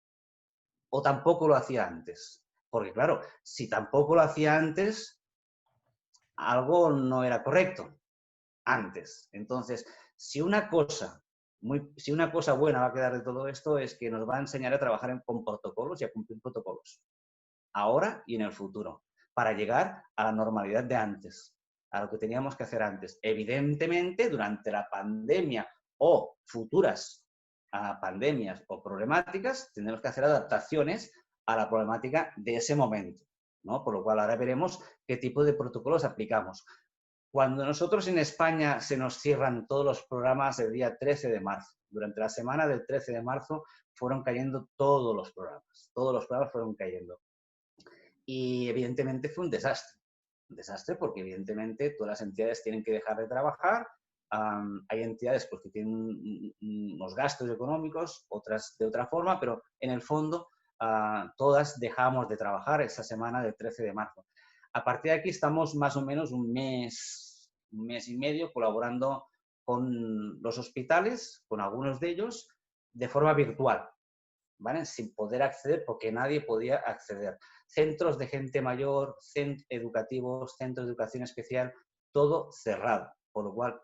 Speaker 4: o tampoco lo hacía antes? Porque claro, si tampoco lo hacía antes, algo no era correcto antes. Entonces, si una cosa buena va a quedar de todo esto es que nos va a enseñar a trabajar con protocolos y a cumplir protocolos, ahora y en el futuro, para llegar a la normalidad de antes, a lo que teníamos que hacer antes. Evidentemente, durante la pandemia o futuras pandemias o problemáticas, tendremos que hacer adaptaciones a la problemática de ese momento, ¿no? Por lo cual ahora veremos qué tipo de protocolos aplicamos. Cuando nosotros en España se nos cierran todos los programas el día 13 de marzo, durante la semana del 13 de marzo fueron cayendo todos los programas fueron cayendo. Y evidentemente fue un desastre porque evidentemente todas las entidades tienen que dejar de trabajar, hay entidades pues, que tienen unos gastos económicos, otras de otra forma, pero en el fondo todas dejamos de trabajar esa semana del 13 de marzo. A partir de aquí estamos más o menos un mes y medio colaborando con los hospitales, con algunos de ellos, de forma virtual, ¿vale? Sin poder acceder porque nadie podía acceder. Centros de gente mayor, centros educativos, centros de educación especial, todo cerrado, por lo cual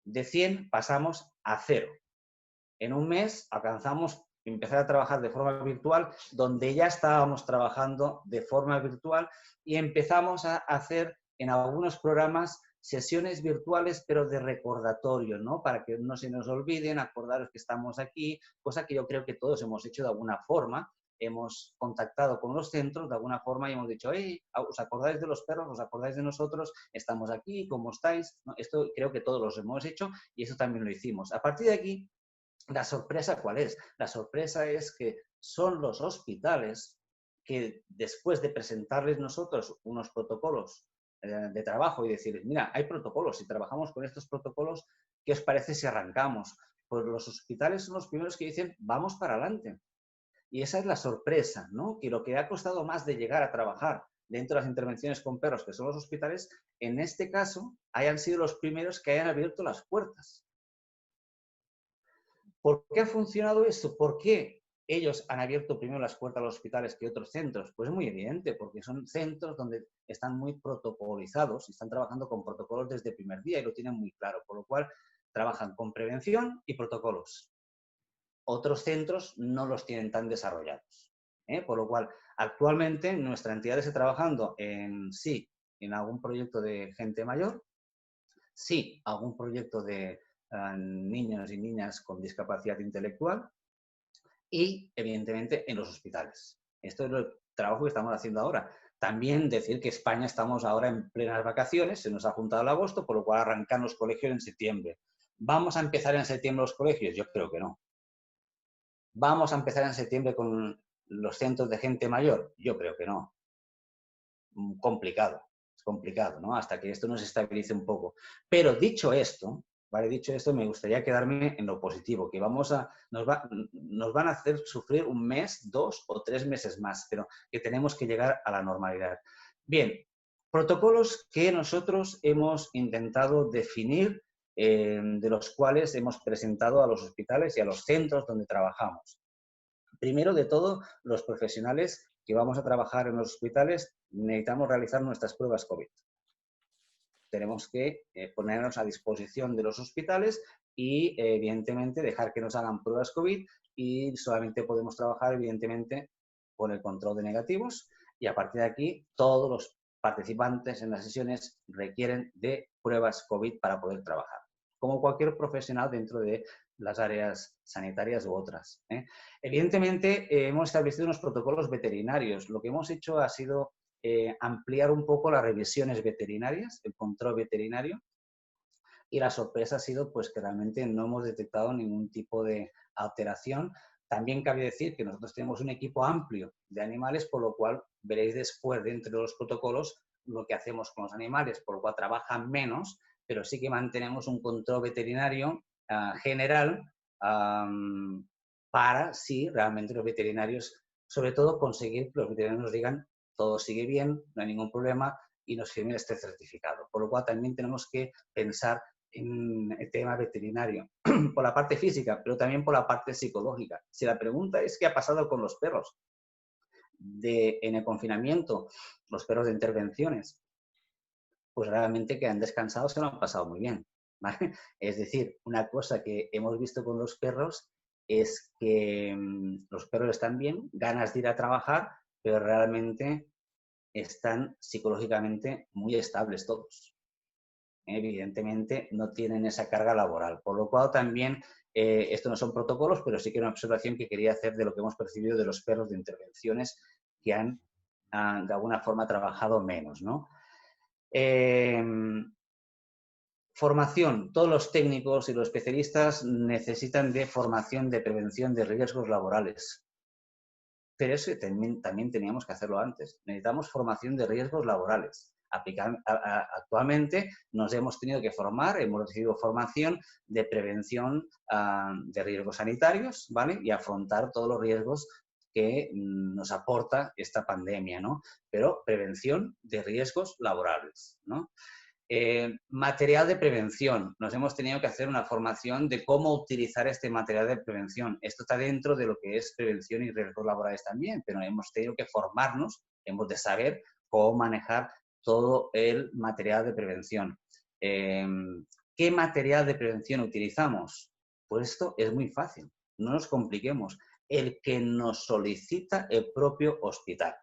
Speaker 4: de 100 pasamos a 0. En un mes alcanzamos empezar a trabajar de forma virtual, donde ya estábamos trabajando de forma virtual y empezamos a hacer en algunos programas sesiones virtuales, pero de recordatorio, ¿no? Para que no se nos olviden, acordaros que estamos aquí, cosa que yo creo que todos hemos hecho de alguna forma. Hemos contactado con los centros de alguna forma y hemos dicho, hey, ¿os acordáis de los perros? ¿Os acordáis de nosotros? Estamos aquí, ¿cómo estáis? ¿No? Esto creo que todos los hemos hecho y eso también lo hicimos. A partir de aquí, ¿la sorpresa cuál es? La sorpresa es que son los hospitales que después de presentarles nosotros unos protocolos de trabajo y decirles, mira, hay protocolos, si trabajamos con estos protocolos, ¿qué os parece si arrancamos? Pues los hospitales son los primeros que dicen, vamos para adelante. Y esa es la sorpresa, ¿no? Que lo que ha costado más de llegar a trabajar dentro de las intervenciones con perros, que son los hospitales, en este caso hayan sido los primeros que hayan abierto las puertas. ¿Por qué ha funcionado esto? ¿Por qué ellos han abierto primero las puertas a los hospitales que otros centros? Pues es muy evidente, porque son centros donde están muy protocolizados y están trabajando con protocolos desde el primer día y lo tienen muy claro, por lo cual trabajan con prevención y protocolos. Otros centros no los tienen tan desarrollados, por lo cual actualmente nuestra entidad está trabajando en algún proyecto de gente mayor, sí, algún proyecto de niños y niñas con discapacidad intelectual y, evidentemente, en los hospitales. Esto es el trabajo que estamos haciendo ahora. También decir que España estamos ahora en plenas vacaciones, se nos ha juntado el agosto, por lo cual arrancan los colegios en septiembre. ¿Vamos a empezar en septiembre los colegios? Yo creo que no. ¿Vamos a empezar en septiembre con los centros de gente mayor? Yo creo que no. Complicado, es complicado, ¿no? Hasta que esto nos estabilice un poco. Pero dicho esto, ¿vale? Dicho esto, me gustaría quedarme en lo positivo, que nos van a hacer sufrir un mes, 2 o 3 meses más, pero que tenemos que llegar a la normalidad. Bien, protocolos que nosotros hemos intentado definir, de los cuales hemos presentado a los hospitales y a los centros donde trabajamos. Primero de todo, los profesionales que vamos a trabajar en los hospitales necesitamos realizar nuestras pruebas COVID. Tenemos que ponernos a disposición de los hospitales y, evidentemente, dejar que nos hagan pruebas COVID y solamente podemos trabajar, evidentemente, con el control de negativos y a partir de aquí todos los participantes en las sesiones requieren de pruebas COVID para poder trabajar, como cualquier profesional dentro de las áreas sanitarias u otras. Evidentemente, hemos establecido unos protocolos veterinarios. Lo que hemos hecho ha sido ampliar un poco las revisiones veterinarias, el control veterinario, y la sorpresa ha sido pues, que realmente no hemos detectado ningún tipo de alteración. También cabe decir que nosotros tenemos un equipo amplio de animales, por lo cual veréis después dentro de los protocolos lo que hacemos con los animales, por lo cual trabajan menos, pero sí que mantenemos un control veterinario general para, sí, realmente los veterinarios, sobre todo conseguir que los veterinarios nos digan todo sigue bien, no hay ningún problema y nos firme este certificado. Por lo cual también tenemos que pensar en el tema veterinario, por la parte física, pero también por la parte psicológica. Si la pregunta es qué ha pasado con los perros en el confinamiento, los perros de intervenciones, pues realmente que han descansado, se lo han pasado muy bien, ¿vale? Es decir, una cosa que hemos visto con los perros es que los perros están bien, ganas de ir a trabajar, pero realmente están psicológicamente muy estables todos. Evidentemente no tienen esa carga laboral, por lo cual también, esto no son protocolos, pero sí que una observación que quería hacer de lo que hemos percibido de los perros de intervenciones que han de alguna forma trabajado menos, ¿no? Formación. Todos los técnicos y los especialistas necesitan de formación de prevención de riesgos laborales. Pero eso también teníamos que hacerlo antes. Necesitamos formación de riesgos laborales. Actualmente nos hemos tenido que formar, hemos recibido formación de prevención de riesgos sanitarios, ¿vale? Y afrontar todos los riesgos que nos aporta esta pandemia, ¿no? Pero prevención de riesgos laborales, ¿no? Material de prevención. Nos hemos tenido que hacer una formación de cómo utilizar este material de prevención. Esto está dentro de lo que es prevención y riesgos laborales también, pero hemos tenido que formarnos, hemos de saber cómo manejar todo el material de prevención. ¿Qué material de prevención utilizamos? Pues esto es muy fácil, no nos compliquemos. El que nos solicita el propio hospital.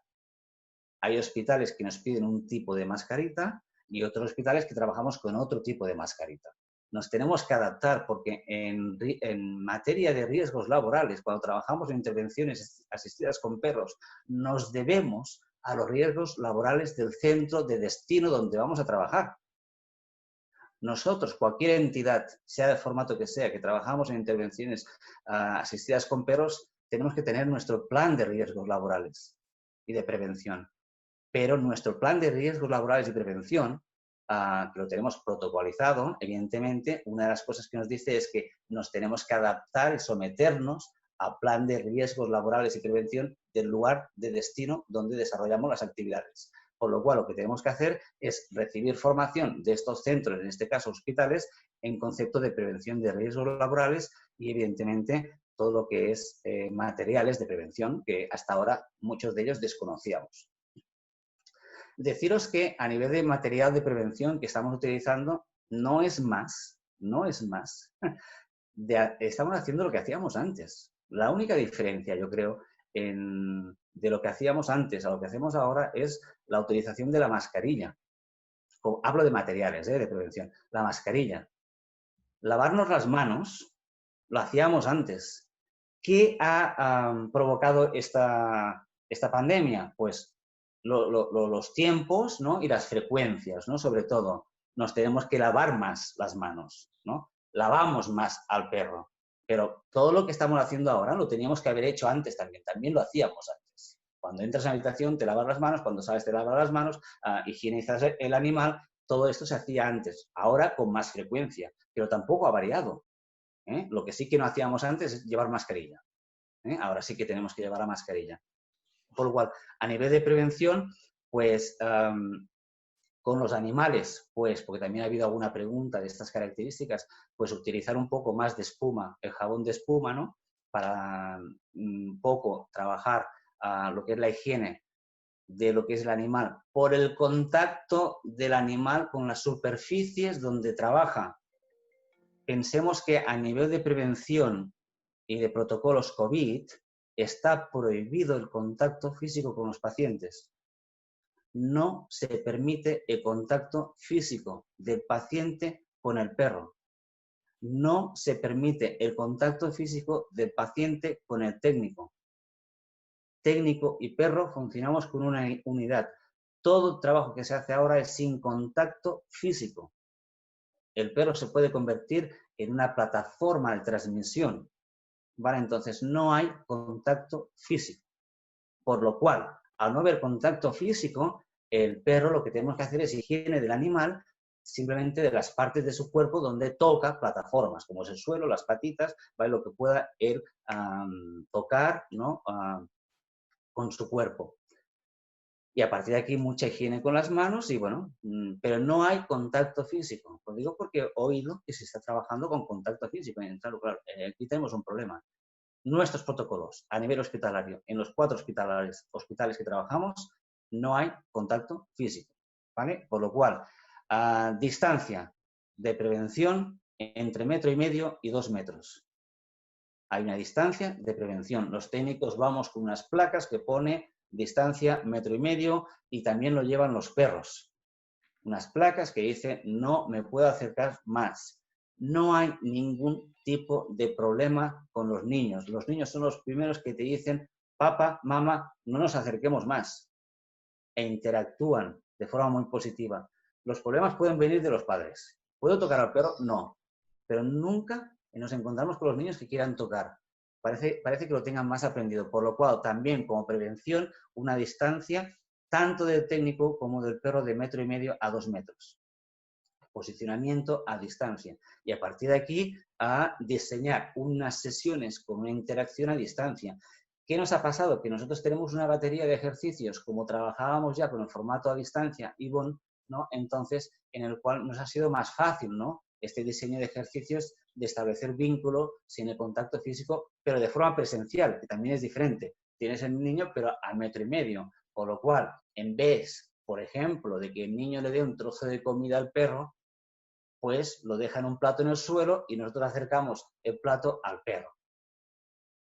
Speaker 4: Hay hospitales que nos piden un tipo de mascarita y otros hospitales que trabajamos con otro tipo de mascarita. Nos tenemos que adaptar porque en materia de riesgos laborales, cuando trabajamos en intervenciones asistidas con perros, nos debemos a los riesgos laborales del centro de destino donde vamos a trabajar. Nosotros, cualquier entidad, sea de formato que sea, que trabajamos en intervenciones asistidas con perros, tenemos que tener nuestro plan de riesgos laborales y de prevención. Pero nuestro plan de riesgos laborales y prevención, que lo tenemos protocolizado, evidentemente, una de las cosas que nos dice es que nos tenemos que adaptar y someternos al plan de riesgos laborales y prevención del lugar de destino donde desarrollamos las actividades. Por lo cual, lo que tenemos que hacer es recibir formación de estos centros, en este caso hospitales, en concepto de prevención de riesgos laborales y, evidentemente, todo lo que es materiales de prevención, que hasta ahora muchos de ellos desconocíamos. Deciros que a nivel de material de prevención que estamos utilizando no es más. Estamos haciendo lo que hacíamos antes. La única diferencia, yo creo, de lo que hacíamos antes a lo que hacemos ahora es la utilización de la mascarilla. Hablo de materiales de prevención. La mascarilla. Lavarnos las manos lo hacíamos antes. ¿Qué ha provocado esta pandemia? Pues los tiempos, ¿no? Y las frecuencias, ¿no? Sobre todo, nos tenemos que lavar más las manos, ¿no? Lavamos más al perro, pero todo lo que estamos haciendo ahora lo teníamos que haber hecho antes también lo hacíamos antes. Cuando entras a la habitación te lavas las manos, cuando sales te lavas las manos, higienizas el animal, todo esto se hacía antes, ahora con más frecuencia, pero tampoco ha variado. Lo que sí que no hacíamos antes es llevar mascarilla. Ahora sí que tenemos que llevar la mascarilla. Por lo cual, a nivel de prevención, pues con los animales, pues porque también ha habido alguna pregunta de estas características, pues utilizar un poco más de espuma, el jabón de espuma, ¿no? Para un poco trabajar lo que es la higiene de lo que es el animal, por el contacto del animal con las superficies donde trabaja. Pensemos que a nivel de prevención y de protocolos COVID, está prohibido el contacto físico con los pacientes. No se permite el contacto físico del paciente con el perro. No se permite el contacto físico del paciente con el técnico. Técnico y perro funcionamos con una unidad. Todo el trabajo que se hace ahora es sin contacto físico. El perro se puede convertir en una plataforma de transmisión. ¿Vale? Entonces, no hay contacto físico. Por lo cual, al no haber contacto físico, el perro lo que tenemos que hacer es higiene del animal, simplemente de las partes de su cuerpo donde toca plataformas, como es el suelo, las patitas, ¿vale? Lo que pueda él tocar, ¿no? Con su cuerpo. Y a partir de aquí mucha higiene con las manos y bueno, pero no hay contacto físico. Lo digo porque he oído que se está trabajando con contacto físico. Y claro, aquí tenemos un problema. Nuestros protocolos a nivel hospitalario, en los 4 hospitales que trabajamos, no hay contacto físico, ¿vale? Por lo cual, a distancia de prevención entre 1,5 metros y 2 metros. Hay una distancia de prevención. Los técnicos vamos con unas placas que pone distancia 1,5 metros y también lo llevan los perros. Unas placas que dicen no me puedo acercar más. No hay ningún tipo de problema con los niños. Los niños son los primeros que te dicen papá, mamá, no nos acerquemos más. E interactúan de forma muy positiva. Los problemas pueden venir de los padres. ¿Puedo tocar al perro? No. Pero nunca nos encontramos con los niños que quieran tocar. Parece que lo tengan más aprendido. Por lo cual, también como prevención, una distancia tanto del técnico como del perro de 1,5 metros a 2 metros. Posicionamiento a distancia. Y a partir de aquí, a diseñar unas sesiones con una interacción a distancia. ¿Qué nos ha pasado? Que nosotros tenemos una batería de ejercicios, como trabajábamos ya con el formato a distancia, Ivonne, ¿no? Entonces, en el cual nos ha sido más fácil, ¿no? Este diseño de ejercicios de establecer vínculo sin el contacto físico, pero de forma presencial, que también es diferente. Tienes el niño, pero a 1,5 metros, por lo cual, en vez, por ejemplo, de que el niño le dé un trozo de comida al perro, pues lo deja en un plato en el suelo y nosotros acercamos el plato al perro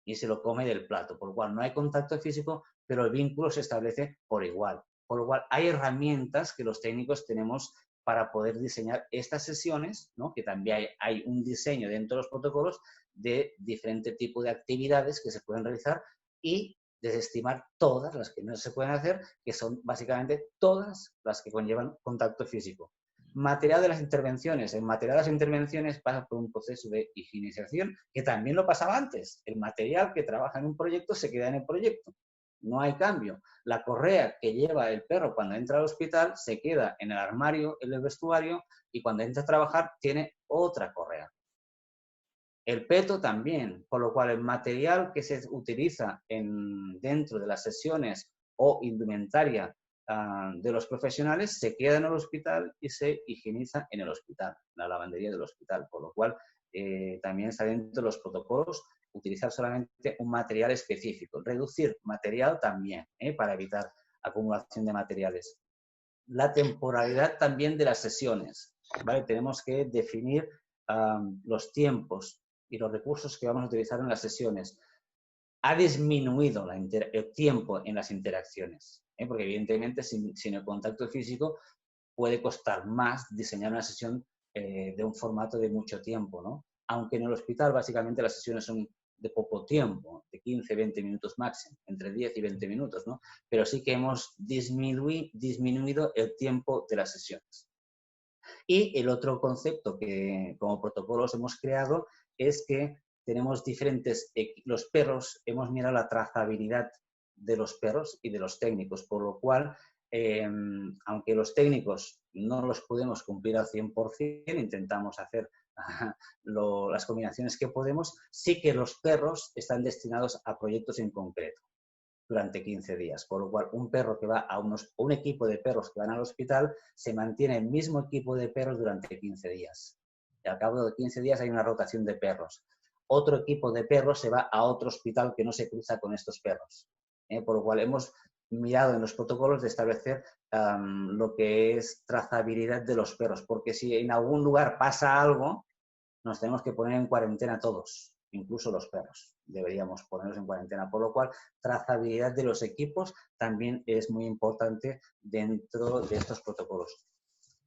Speaker 4: y se lo come del plato, por lo cual no hay contacto físico, pero el vínculo se establece por igual. Por lo cual hay herramientas que los técnicos tenemos para poder diseñar estas sesiones, ¿no? Que también hay un diseño dentro de los protocolos de diferente tipo de actividades que se pueden realizar y desestimar todas las que no se pueden hacer, que son básicamente todas las que conllevan contacto físico. Material de las intervenciones. El material de las intervenciones pasa por un proceso de higienización que también lo pasaba antes. El material que trabaja en un proyecto se queda en el proyecto. No hay cambio. La correa que lleva el perro cuando entra al hospital se queda en el armario, en el vestuario, y cuando entra a trabajar tiene otra correa. El peto también, por lo cual el material que se utiliza dentro de las sesiones o indumentaria de los profesionales se queda en el hospital y se higieniza en el hospital, la lavandería del hospital, por lo cual también está dentro de los protocolos utilizar solamente un material específico, reducir material también para evitar acumulación de materiales. La temporalidad también de las sesiones, ¿vale? Tenemos que definir los tiempos y los recursos que vamos a utilizar en las sesiones. Ha disminuido el tiempo en las interacciones, porque evidentemente sin el contacto físico puede costar más diseñar una sesión de un formato de mucho tiempo, ¿no? Aunque en el hospital básicamente las sesiones son de poco tiempo, de 15-20 minutos máximo, entre 10 y 20 minutos, ¿no? Pero sí que hemos disminuido el tiempo de las sesiones. Y el otro concepto que como protocolos hemos creado es que tenemos los perros, hemos mirado la trazabilidad de los perros y de los técnicos, por lo cual, aunque los técnicos no los podemos cumplir al 100%, intentamos hacer las combinaciones que podemos, sí que los perros están destinados a proyectos en concreto durante 15 días, por lo cual un perro que va un equipo de perros que van al hospital se mantiene el mismo equipo de perros durante 15 días. Y al cabo de 15 días hay una rotación de perros. Otro equipo de perros se va a otro hospital que no se cruza con estos perros. Por lo cual hemos mirado en los protocolos de establecer lo que es trazabilidad de los perros, porque si en algún lugar pasa algo, nos tenemos que poner en cuarentena todos, incluso los perros. Deberíamos ponerlos en cuarentena, por lo cual trazabilidad de los equipos también es muy importante dentro de estos protocolos.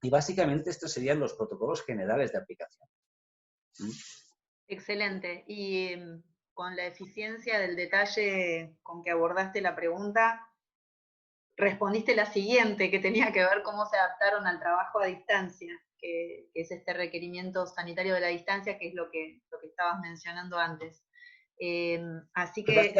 Speaker 4: Y básicamente estos serían los protocolos generales de aplicación.
Speaker 3: Excelente. Y con la eficiencia del detalle con que abordaste la pregunta, respondiste la siguiente, que tenía que ver cómo se adaptaron al trabajo a distancia, que es este requerimiento sanitario de la distancia, que es lo que estabas mencionando antes. Así que...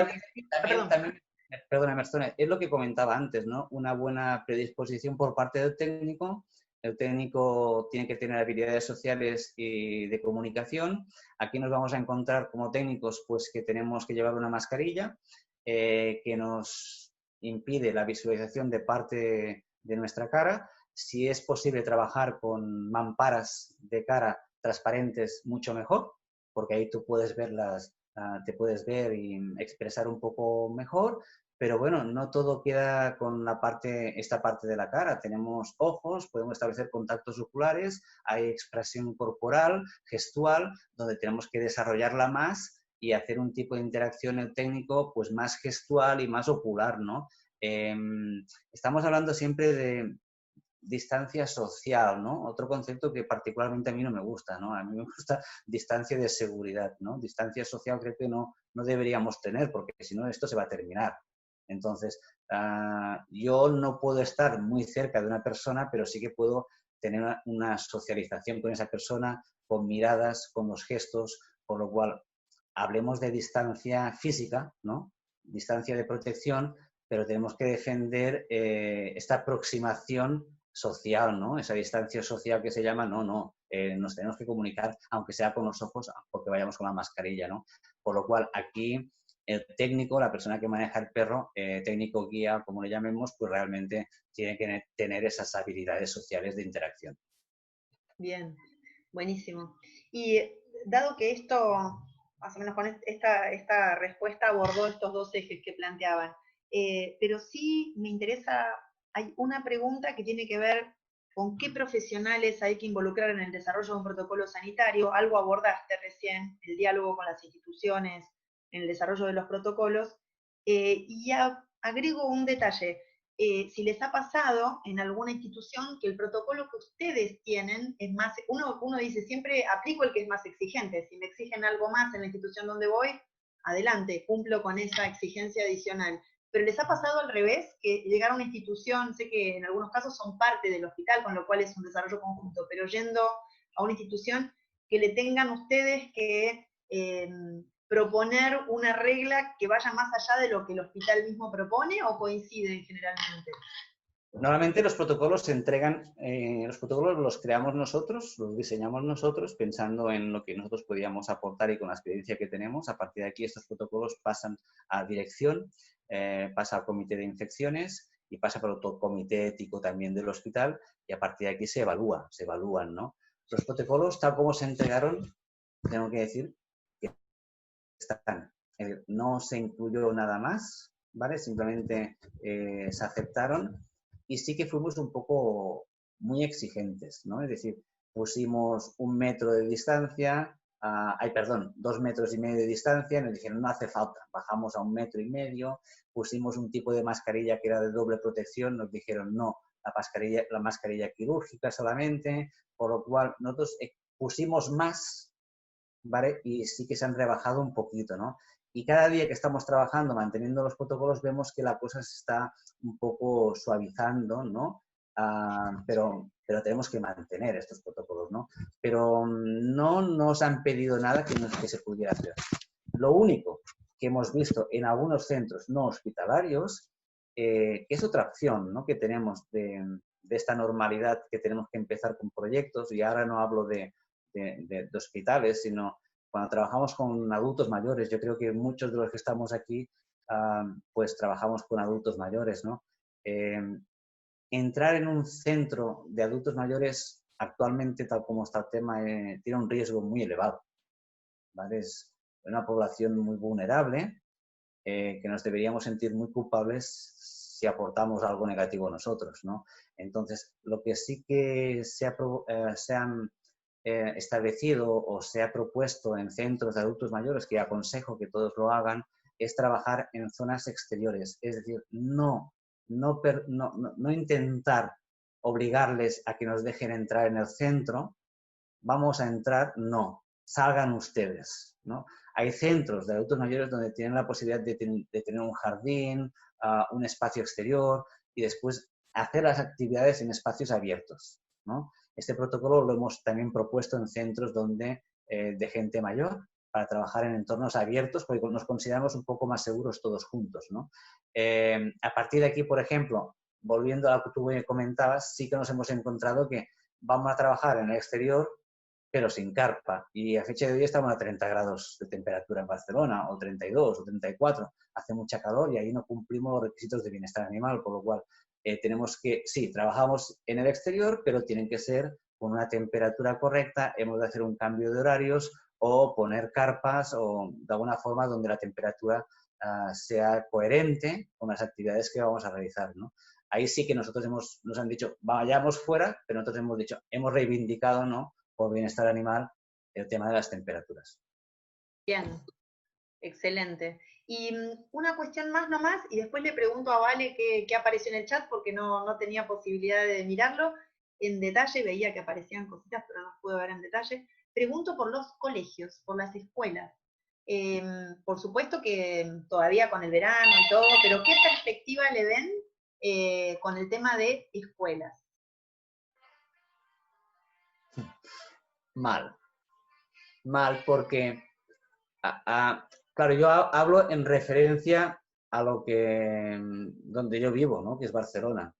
Speaker 4: También, perdona, Mercedes, es lo que comentaba antes, ¿no? Una buena predisposición por parte del técnico. El técnico tiene que tener habilidades sociales y de comunicación. Aquí nos vamos a encontrar como técnicos pues que tenemos que llevar una mascarilla, que nos impide la visualización de parte de nuestra cara. Si es posible trabajar con mamparas de cara transparentes, mucho mejor, porque ahí tú puedes verlas, te puedes ver y expresar un poco mejor. Pero bueno, no todo queda con esta parte de la cara. Tenemos ojos, podemos establecer contactos oculares, hay expresión corporal, gestual, donde tenemos que desarrollarla más y hacer un tipo de interacción el técnico pues más gestual y más ocular, ¿no? Estamos hablando siempre de distancia social, ¿no? Otro concepto que particularmente a mí no me gusta, ¿no? A mí me gusta distancia de seguridad, ¿no? Distancia social creo que no deberíamos tener, porque si no esto se va a terminar. Entonces, yo no puedo estar muy cerca de una persona, pero sí que puedo tener una socialización con esa persona, con miradas, con los gestos, por lo cual hablemos de distancia física, ¿no? Distancia de protección, pero tenemos que defender esta aproximación social, ¿no? Esa distancia social que se llama, nos tenemos que comunicar, aunque sea con los ojos, porque vayamos con la mascarilla, ¿no? Por lo cual, aquí el técnico, la persona que maneja el perro, técnico guía, como le llamemos, pues realmente tiene que tener esas habilidades sociales de interacción.
Speaker 3: Bien, buenísimo. Y dado que esto, más o menos con esta respuesta abordó estos dos ejes que planteaban, pero sí me interesa, hay una pregunta que tiene que ver con qué profesionales hay que involucrar en el desarrollo de un protocolo sanitario. Algo abordaste recién, el diálogo con las instituciones en el desarrollo de los protocolos, y agrego un detalle. Si les ha pasado en alguna institución que el protocolo que ustedes tienen es más, uno dice siempre aplico el que es más exigente, si me exigen algo más en la institución donde voy, adelante, cumplo con esa exigencia adicional. Pero les ha pasado al revés, que llegar a una institución, sé que en algunos casos son parte del hospital, con lo cual es un desarrollo conjunto, pero yendo a una institución que le tengan ustedes que proponer una regla que vaya más allá de lo que el hospital mismo propone, o coinciden generalmente?
Speaker 4: Normalmente los protocolos se entregan, los protocolos los creamos nosotros, los diseñamos nosotros, pensando en lo que nosotros podíamos aportar y con la experiencia que tenemos. A partir de aquí estos protocolos pasan a dirección, pasa al comité de infecciones y pasa por otro comité ético también del hospital, y a partir de aquí se evalúan, ¿no? Los protocolos, tal como se entregaron, tengo que decir que están. No se incluyó nada más, ¿vale? Simplemente se aceptaron. Y sí que fuimos un poco muy exigentes, ¿no? Es decir, pusimos 1 metro de distancia, 2,5 metros de distancia, nos dijeron no hace falta, bajamos a 1,5 metros, pusimos un tipo de mascarilla que era de doble protección, nos dijeron no, la mascarilla quirúrgica solamente, por lo cual nosotros pusimos más, ¿vale? Y sí que se han rebajado un poquito, ¿no? Y cada día que estamos trabajando, manteniendo los protocolos, vemos que la cosa se está un poco suavizando, ¿no? Pero tenemos que mantener estos protocolos, ¿no? Pero no nos han pedido nada que se pudiera hacer. Lo único que hemos visto en algunos centros no hospitalarios, que es otra opción, ¿no? Que tenemos de esta normalidad, que tenemos que empezar con proyectos, y ahora no hablo de hospitales, sino cuando trabajamos con adultos mayores. Yo creo que muchos de los que estamos aquí, pues trabajamos con adultos mayores, ¿no? Entrar en un centro de adultos mayores actualmente, tal como está el tema, tiene un riesgo muy elevado, ¿vale? Es una población muy vulnerable, que nos deberíamos sentir muy culpables si aportamos algo negativo nosotros, ¿no? Entonces, lo que sí que se han establecido o se ha propuesto en centros de adultos mayores, que aconsejo que todos lo hagan, es trabajar en zonas exteriores. Es decir, no intentar obligarles a que nos dejen entrar en el centro. Vamos a entrar, no, salgan ustedes, ¿no? Hay centros de adultos mayores donde tienen la posibilidad de tener un jardín, un espacio exterior, y después hacer las actividades en espacios abiertos, ¿no? Este protocolo lo hemos también propuesto en centros de gente mayor, para trabajar en entornos abiertos, porque nos consideramos un poco más seguros todos juntos, ¿no? A partir de aquí, por ejemplo, volviendo a lo que tú comentabas, sí que nos hemos encontrado que vamos a trabajar en el exterior, pero sin carpa. Y a fecha de hoy estamos a 30 grados de temperatura en Barcelona, o 32, o 34. Hace mucha calor y ahí no cumplimos los requisitos de bienestar animal, por lo cual tenemos que, sí, trabajamos en el exterior, pero tienen que ser con una temperatura correcta, hemos de hacer un cambio de horarios o poner carpas o de alguna forma donde la temperatura sea coherente con las actividades que vamos a realizar, ¿no? Ahí sí que nosotros nos han dicho, vayamos fuera, pero nosotros hemos dicho, hemos reivindicado, ¿no?, por bienestar animal el tema de las temperaturas.
Speaker 3: Bien, excelente. Y una cuestión más nomás, y después le pregunto a Vale qué apareció en el chat, porque no tenía posibilidad de mirarlo en detalle, veía que aparecían cositas, pero no pude ver en detalle. Pregunto por los colegios, por las escuelas. Por supuesto que todavía con el verano y todo, pero ¿qué perspectiva le ven con el tema de escuelas?
Speaker 4: Mal porque, claro, yo hablo en referencia a donde yo vivo, ¿no?, que es Barcelona.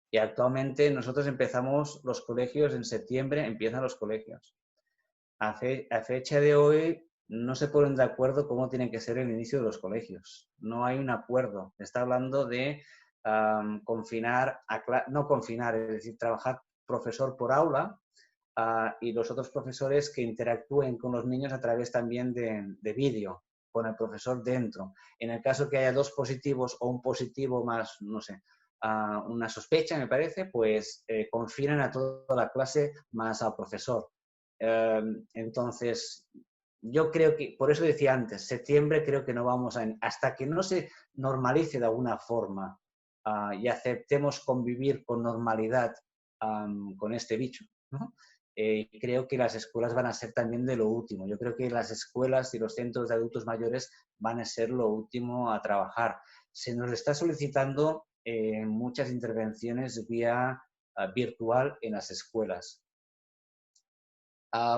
Speaker 4: Y actualmente nosotros empezamos los colegios en septiembre, empiezan los colegios. A fecha de hoy no se ponen de acuerdo cómo tiene que ser el inicio de los colegios. No hay un acuerdo. Se está hablando de no confinar, es decir, trabajar profesor por aula y los otros profesores que interactúen con los niños a través también de vídeo, con el profesor dentro. En el caso que haya 2 positivos o un positivo más, no sé, una sospecha, me parece, pues confinan a toda la clase más al profesor. Entonces, yo creo que, por eso decía antes, septiembre creo que no vamos hasta que no se normalice de alguna forma y aceptemos convivir con normalidad con este bicho, ¿no? Creo que las escuelas van a ser también de lo último. Yo creo que las escuelas y los centros de adultos mayores van a ser lo último a trabajar. Se nos está solicitando muchas intervenciones vía virtual en las escuelas.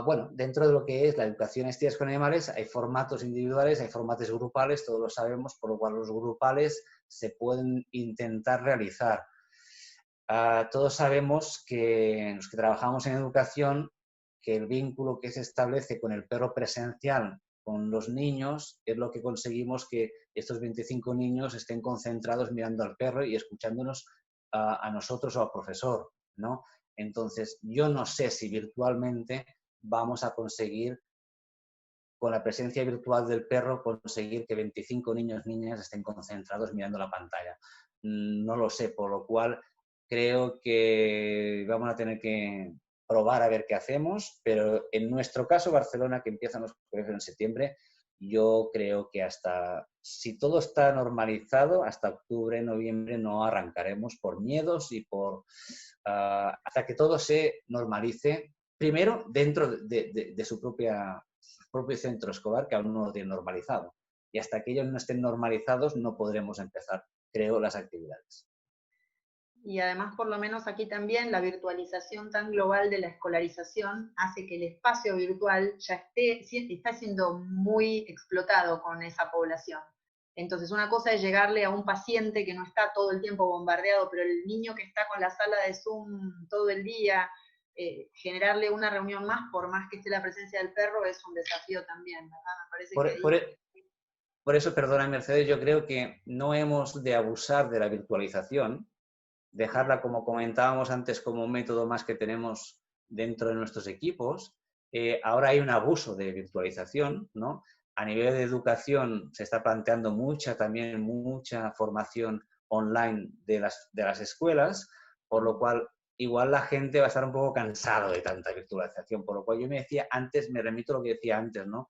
Speaker 4: Bueno, dentro de lo que es la educación en actividades con animales hay formatos individuales, hay formatos grupales, todos lo sabemos, por lo cual los grupales se pueden intentar realizar. Todos sabemos que los que trabajamos en educación, que el vínculo que se establece con el perro presencial, con los niños, es lo que conseguimos que estos 25 niños estén concentrados mirando al perro y escuchándonos a nosotros o al profesor, ¿no? Entonces, yo no sé si virtualmente vamos a conseguir, con la presencia virtual del perro, conseguir que 25 niños, niñas estén concentrados mirando la pantalla. No lo sé, por lo cual creo que vamos a tener que probar a ver qué hacemos, pero en nuestro caso, Barcelona, que empiezan los colegios en septiembre, yo creo que si todo está normalizado, hasta octubre, noviembre no arrancaremos por miedos y hasta que todo se normalice, primero dentro de su propio centro escolar, que aún no lo tiene normalizado. Y hasta que ellos no estén normalizados no podremos empezar, creo, las actividades.
Speaker 3: Y además, por lo menos aquí también, la virtualización tan global de la escolarización hace que el espacio virtual ya está siendo muy explotado con esa población. Entonces, una cosa es llegarle a un paciente que no está todo el tiempo bombardeado, pero el niño que está con la sala de Zoom todo el día, generarle una reunión más, por más que esté la presencia del perro, es un desafío también, ¿verdad? Me parece
Speaker 4: por eso, perdona Mercedes, yo creo que no hemos de abusar de la virtualización, dejarla, como comentábamos antes, como un método más que tenemos dentro de nuestros equipos. Ahora hay un abuso de virtualización, ¿no? A nivel de educación se está planteando mucha formación online de las escuelas, por lo cual igual la gente va a estar un poco cansado de tanta virtualización, por lo cual yo me remito a lo que decía antes, ¿no?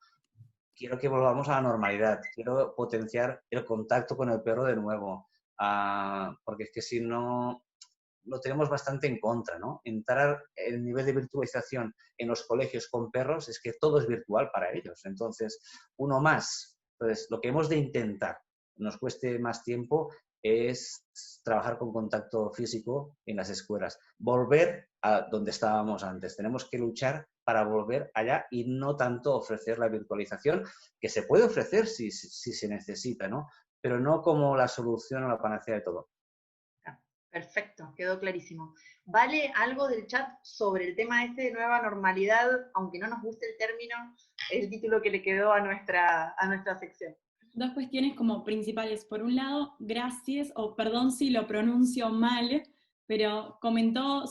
Speaker 4: Quiero que volvamos a la normalidad, quiero potenciar el contacto con el perro de nuevo, porque es que si no, lo tenemos bastante en contra, ¿no? Entrar el nivel de virtualización en los colegios con perros es que todo es virtual para ellos. Entonces, uno más. Entonces, lo que hemos de intentar, nos cueste más tiempo, es trabajar con contacto físico en las escuelas. Volver a donde estábamos antes. Tenemos que luchar para volver allá y no tanto ofrecer la virtualización, que se puede ofrecer si se necesita, ¿no? Pero no como la solución o la panacea de todo.
Speaker 3: Perfecto, quedó clarísimo. ¿Vale algo del chat sobre el tema este de nueva normalidad, aunque no nos guste el término, el título que le quedó a nuestra sección?
Speaker 2: Dos cuestiones como principales. Por un lado, gracias, o perdón si lo pronuncio mal, pero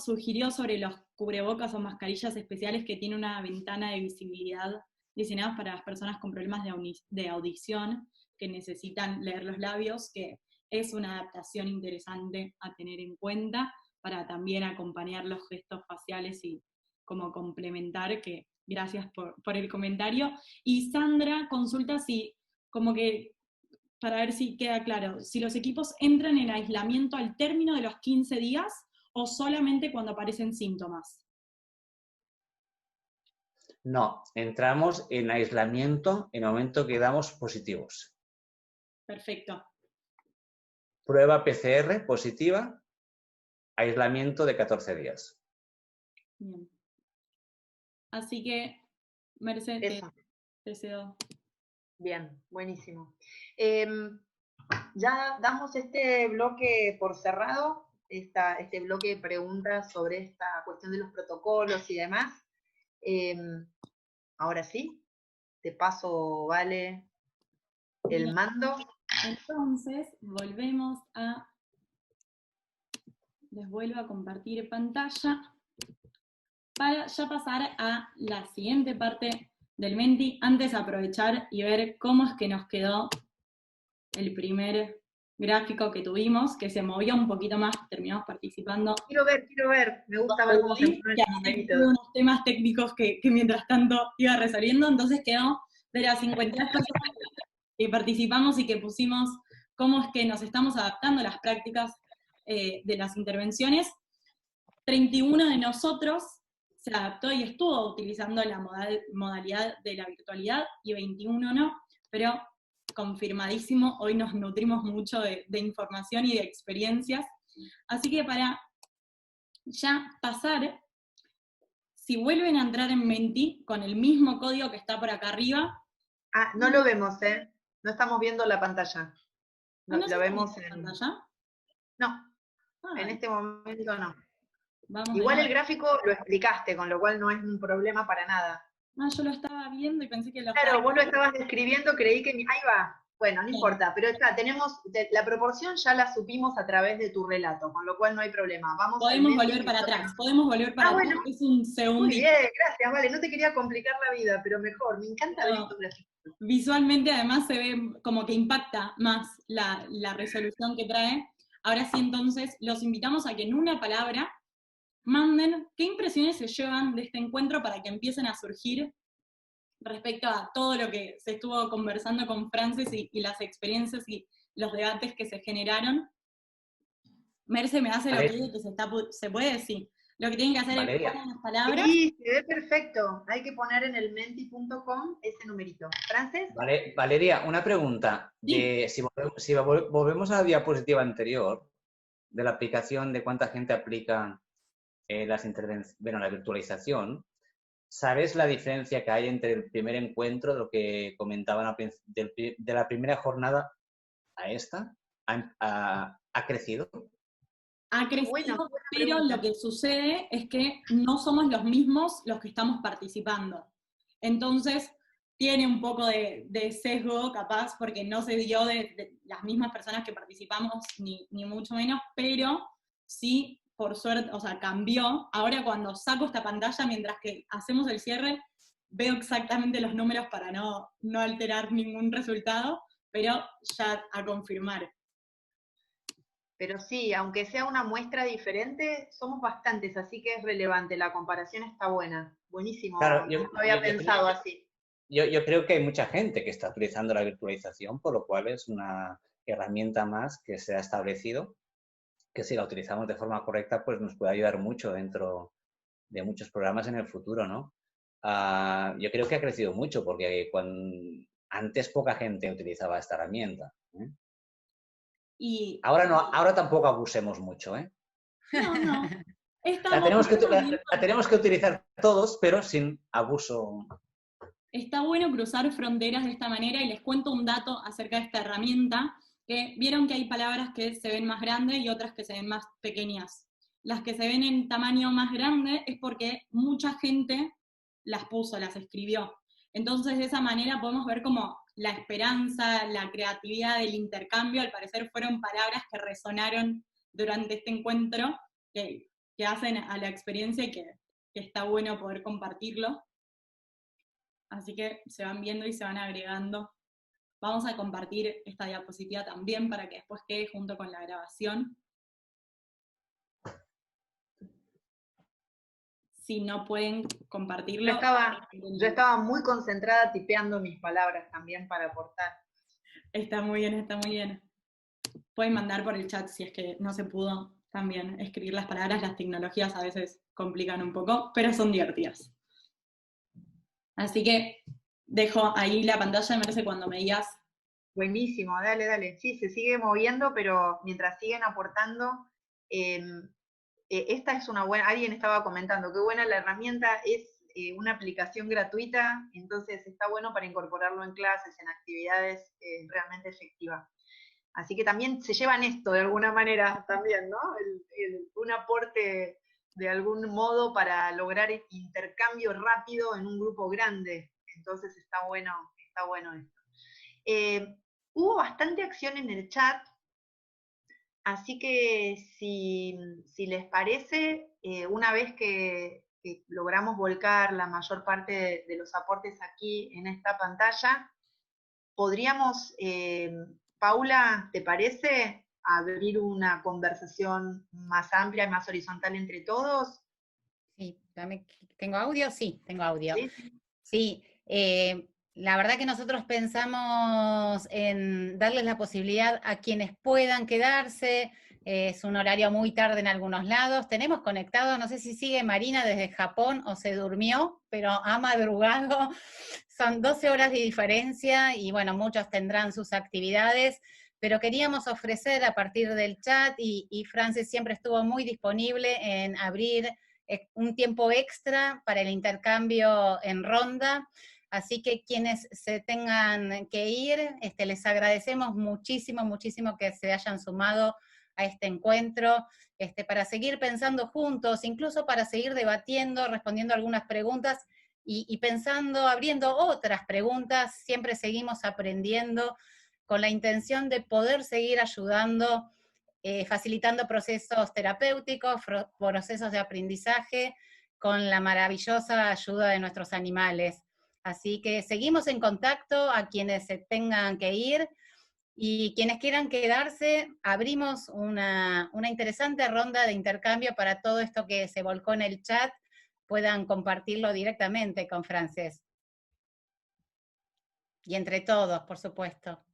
Speaker 2: sugirió sobre los cubrebocas o mascarillas especiales que tiene una ventana de visibilidad diseñadas para las personas con problemas de audición que necesitan leer los labios, que es una adaptación interesante a tener en cuenta para también acompañar los gestos faciales y como complementar, que gracias por el comentario. Y Sandra consulta si, como que, para ver si queda claro, si los equipos entran en aislamiento al término de los 15 días o solamente cuando aparecen síntomas.
Speaker 4: No, entramos en aislamiento en el momento que damos positivos.
Speaker 2: Perfecto.
Speaker 4: Prueba PCR positiva, aislamiento de 14 días.
Speaker 2: Bien. Así que, Mercedes, te cedo.
Speaker 3: Bien, buenísimo. Ya damos este bloque por cerrado, este bloque de preguntas sobre esta cuestión de los protocolos y demás. Ahora sí, te paso, Vale, el mando.
Speaker 2: Entonces, les vuelvo a compartir pantalla para ya pasar a la siguiente parte del Menti. Antes aprovechar y ver cómo es que nos quedó el primer gráfico que tuvimos, que se movió un poquito más, terminamos participando.
Speaker 3: Quiero ver, me gusta ver cómo se mueven los numeritos.
Speaker 2: Unos temas técnicos que mientras tanto iba resolviendo, entonces quedó de las 52 personas que participamos y que pusimos cómo es que nos estamos adaptando a las prácticas de las intervenciones. 31 de nosotros se adaptó y estuvo utilizando la modalidad de la virtualidad, y 21 no, pero confirmadísimo, hoy nos nutrimos mucho de información y de experiencias. Así que para ya pasar, si vuelven a entrar en Menti con el mismo código que está por acá arriba.
Speaker 3: Ah, no lo vemos, ¿eh? No estamos viendo la pantalla.
Speaker 2: ¿No
Speaker 3: lo vemos
Speaker 2: en pantalla?
Speaker 3: No, en este momento no.
Speaker 2: Vamos.
Speaker 3: Igual el gráfico lo explicaste, con lo cual no es un problema para nada.
Speaker 2: Ah, yo lo estaba viendo y pensé que lo
Speaker 3: Claro, vos lo estabas describiendo, creí que... Ahí va. Bueno, no importa, pero está, la proporción ya la supimos a través de tu relato, con lo cual no hay problema.
Speaker 2: Podemos volver para atrás,
Speaker 3: bueno.
Speaker 2: Es un segundo.
Speaker 3: Muy bien, gracias, Vale, no te quería complicar la vida, pero mejor, me encanta ver estos gráficos.
Speaker 2: Visualmente además se ve como que impacta más la resolución que trae. Ahora sí, entonces, los invitamos a que en una palabra manden qué impresiones se llevan de este encuentro para que empiecen a surgir respecto a todo lo que se estuvo conversando con Frances y las experiencias y los debates que se generaron. Merce me hace lo que digo que se puede decir. Lo que tienen que hacer es poner las palabras.
Speaker 3: Sí, se ve perfecto. Hay que poner en el menti.com ese numerito. ¿Frances?
Speaker 4: Valeria, una pregunta.
Speaker 2: Sí.
Speaker 4: Si volvemos a la diapositiva anterior, de la aplicación, de cuánta gente aplica la virtualización, ¿sabes la diferencia que hay entre el primer encuentro, de lo que comentaban de la primera jornada a esta? ¿Ha crecido?
Speaker 2: Ha crecido, pero lo que sucede es que no somos los mismos los que estamos participando. Entonces, tiene un poco de sesgo, capaz, porque no se dio de las mismas personas que participamos, ni mucho menos, pero sí, por suerte, o sea, cambió. Ahora cuando saco esta pantalla, mientras que hacemos el cierre, veo exactamente los números para no alterar ningún resultado, pero ya a confirmar.
Speaker 3: Pero sí, aunque sea una muestra diferente, somos bastantes, así que es relevante, la comparación está buena. Buenísimo,
Speaker 4: claro,
Speaker 3: no había pensado así.
Speaker 4: Yo creo que hay mucha gente que está utilizando la virtualización, por lo cual es una herramienta más que se ha establecido, que si la utilizamos de forma correcta, pues nos puede ayudar mucho dentro de muchos programas en el futuro, ¿no? Yo creo que ha crecido mucho, porque antes poca gente utilizaba esta herramienta, ¿eh?
Speaker 2: Y
Speaker 4: ahora tampoco abusemos mucho, ¿eh?
Speaker 2: No.
Speaker 4: La tenemos que utilizar todos, pero sin abuso.
Speaker 2: Está bueno cruzar fronteras de esta manera, y les cuento un dato acerca de esta herramienta. que vieron que hay palabras que se ven más grandes y otras que se ven más pequeñas. Las que se ven en tamaño más grande es porque mucha gente las puso, las escribió. Entonces, de esa manera podemos ver como la esperanza, la creatividad del intercambio, al parecer fueron palabras que resonaron durante este encuentro, que hacen a la experiencia y que está bueno poder compartirlo. Así que se van viendo y se van agregando. Vamos a compartir esta diapositiva también para que después quede junto con la grabación. Si no pueden compartirlo.
Speaker 3: Yo estaba muy concentrada tipeando mis palabras también para aportar.
Speaker 2: Está muy bien, está muy bien. Pueden mandar por el chat si es que no se pudo también escribir las palabras. Las tecnologías a veces complican un poco, pero son divertidas. Así que dejo ahí la pantalla, me parece, cuando me digas.
Speaker 3: Buenísimo, dale, dale. Sí, se sigue moviendo, pero mientras siguen aportando, esta es una buena, alguien estaba comentando, qué buena la herramienta, es una aplicación gratuita, entonces está bueno para incorporarlo en clases, en actividades realmente efectivas. Así que también se llevan esto de alguna manera también, ¿no? Un aporte de algún modo para lograr intercambio rápido en un grupo grande. Entonces está bueno esto. Hubo bastante acción en el chat, así que si les parece, una vez que logramos volcar la mayor parte de los aportes aquí en esta pantalla, podríamos, Paula, ¿te parece abrir una conversación más amplia y más horizontal entre todos?
Speaker 1: Sí, ¿tengo audio? Sí, tengo audio.
Speaker 3: Sí.
Speaker 1: Sí, la verdad que nosotros pensamos en darles la posibilidad a quienes puedan quedarse. Es un horario muy tarde en algunos lados. Tenemos conectado, no sé si sigue Marina desde Japón o se durmió, pero ha madrugado. Son 12 horas de diferencia y bueno, muchos tendrán sus actividades, pero queríamos ofrecer a partir del chat y Frances siempre estuvo muy disponible en abrir un tiempo extra para el intercambio en ronda. Así que quienes se tengan que ir, les agradecemos muchísimo, muchísimo que se hayan sumado a este encuentro, para seguir pensando juntos, incluso para seguir debatiendo, respondiendo algunas preguntas y pensando, abriendo otras preguntas. Siempre seguimos aprendiendo con la intención de poder seguir ayudando, facilitando procesos terapéuticos, procesos de aprendizaje, con la maravillosa ayuda de nuestros animales. Así que seguimos en contacto a quienes se tengan que ir, y quienes quieran quedarse, abrimos una interesante ronda de intercambio para todo esto que se volcó en el chat, puedan compartirlo directamente con Frances. Y entre todos, por supuesto.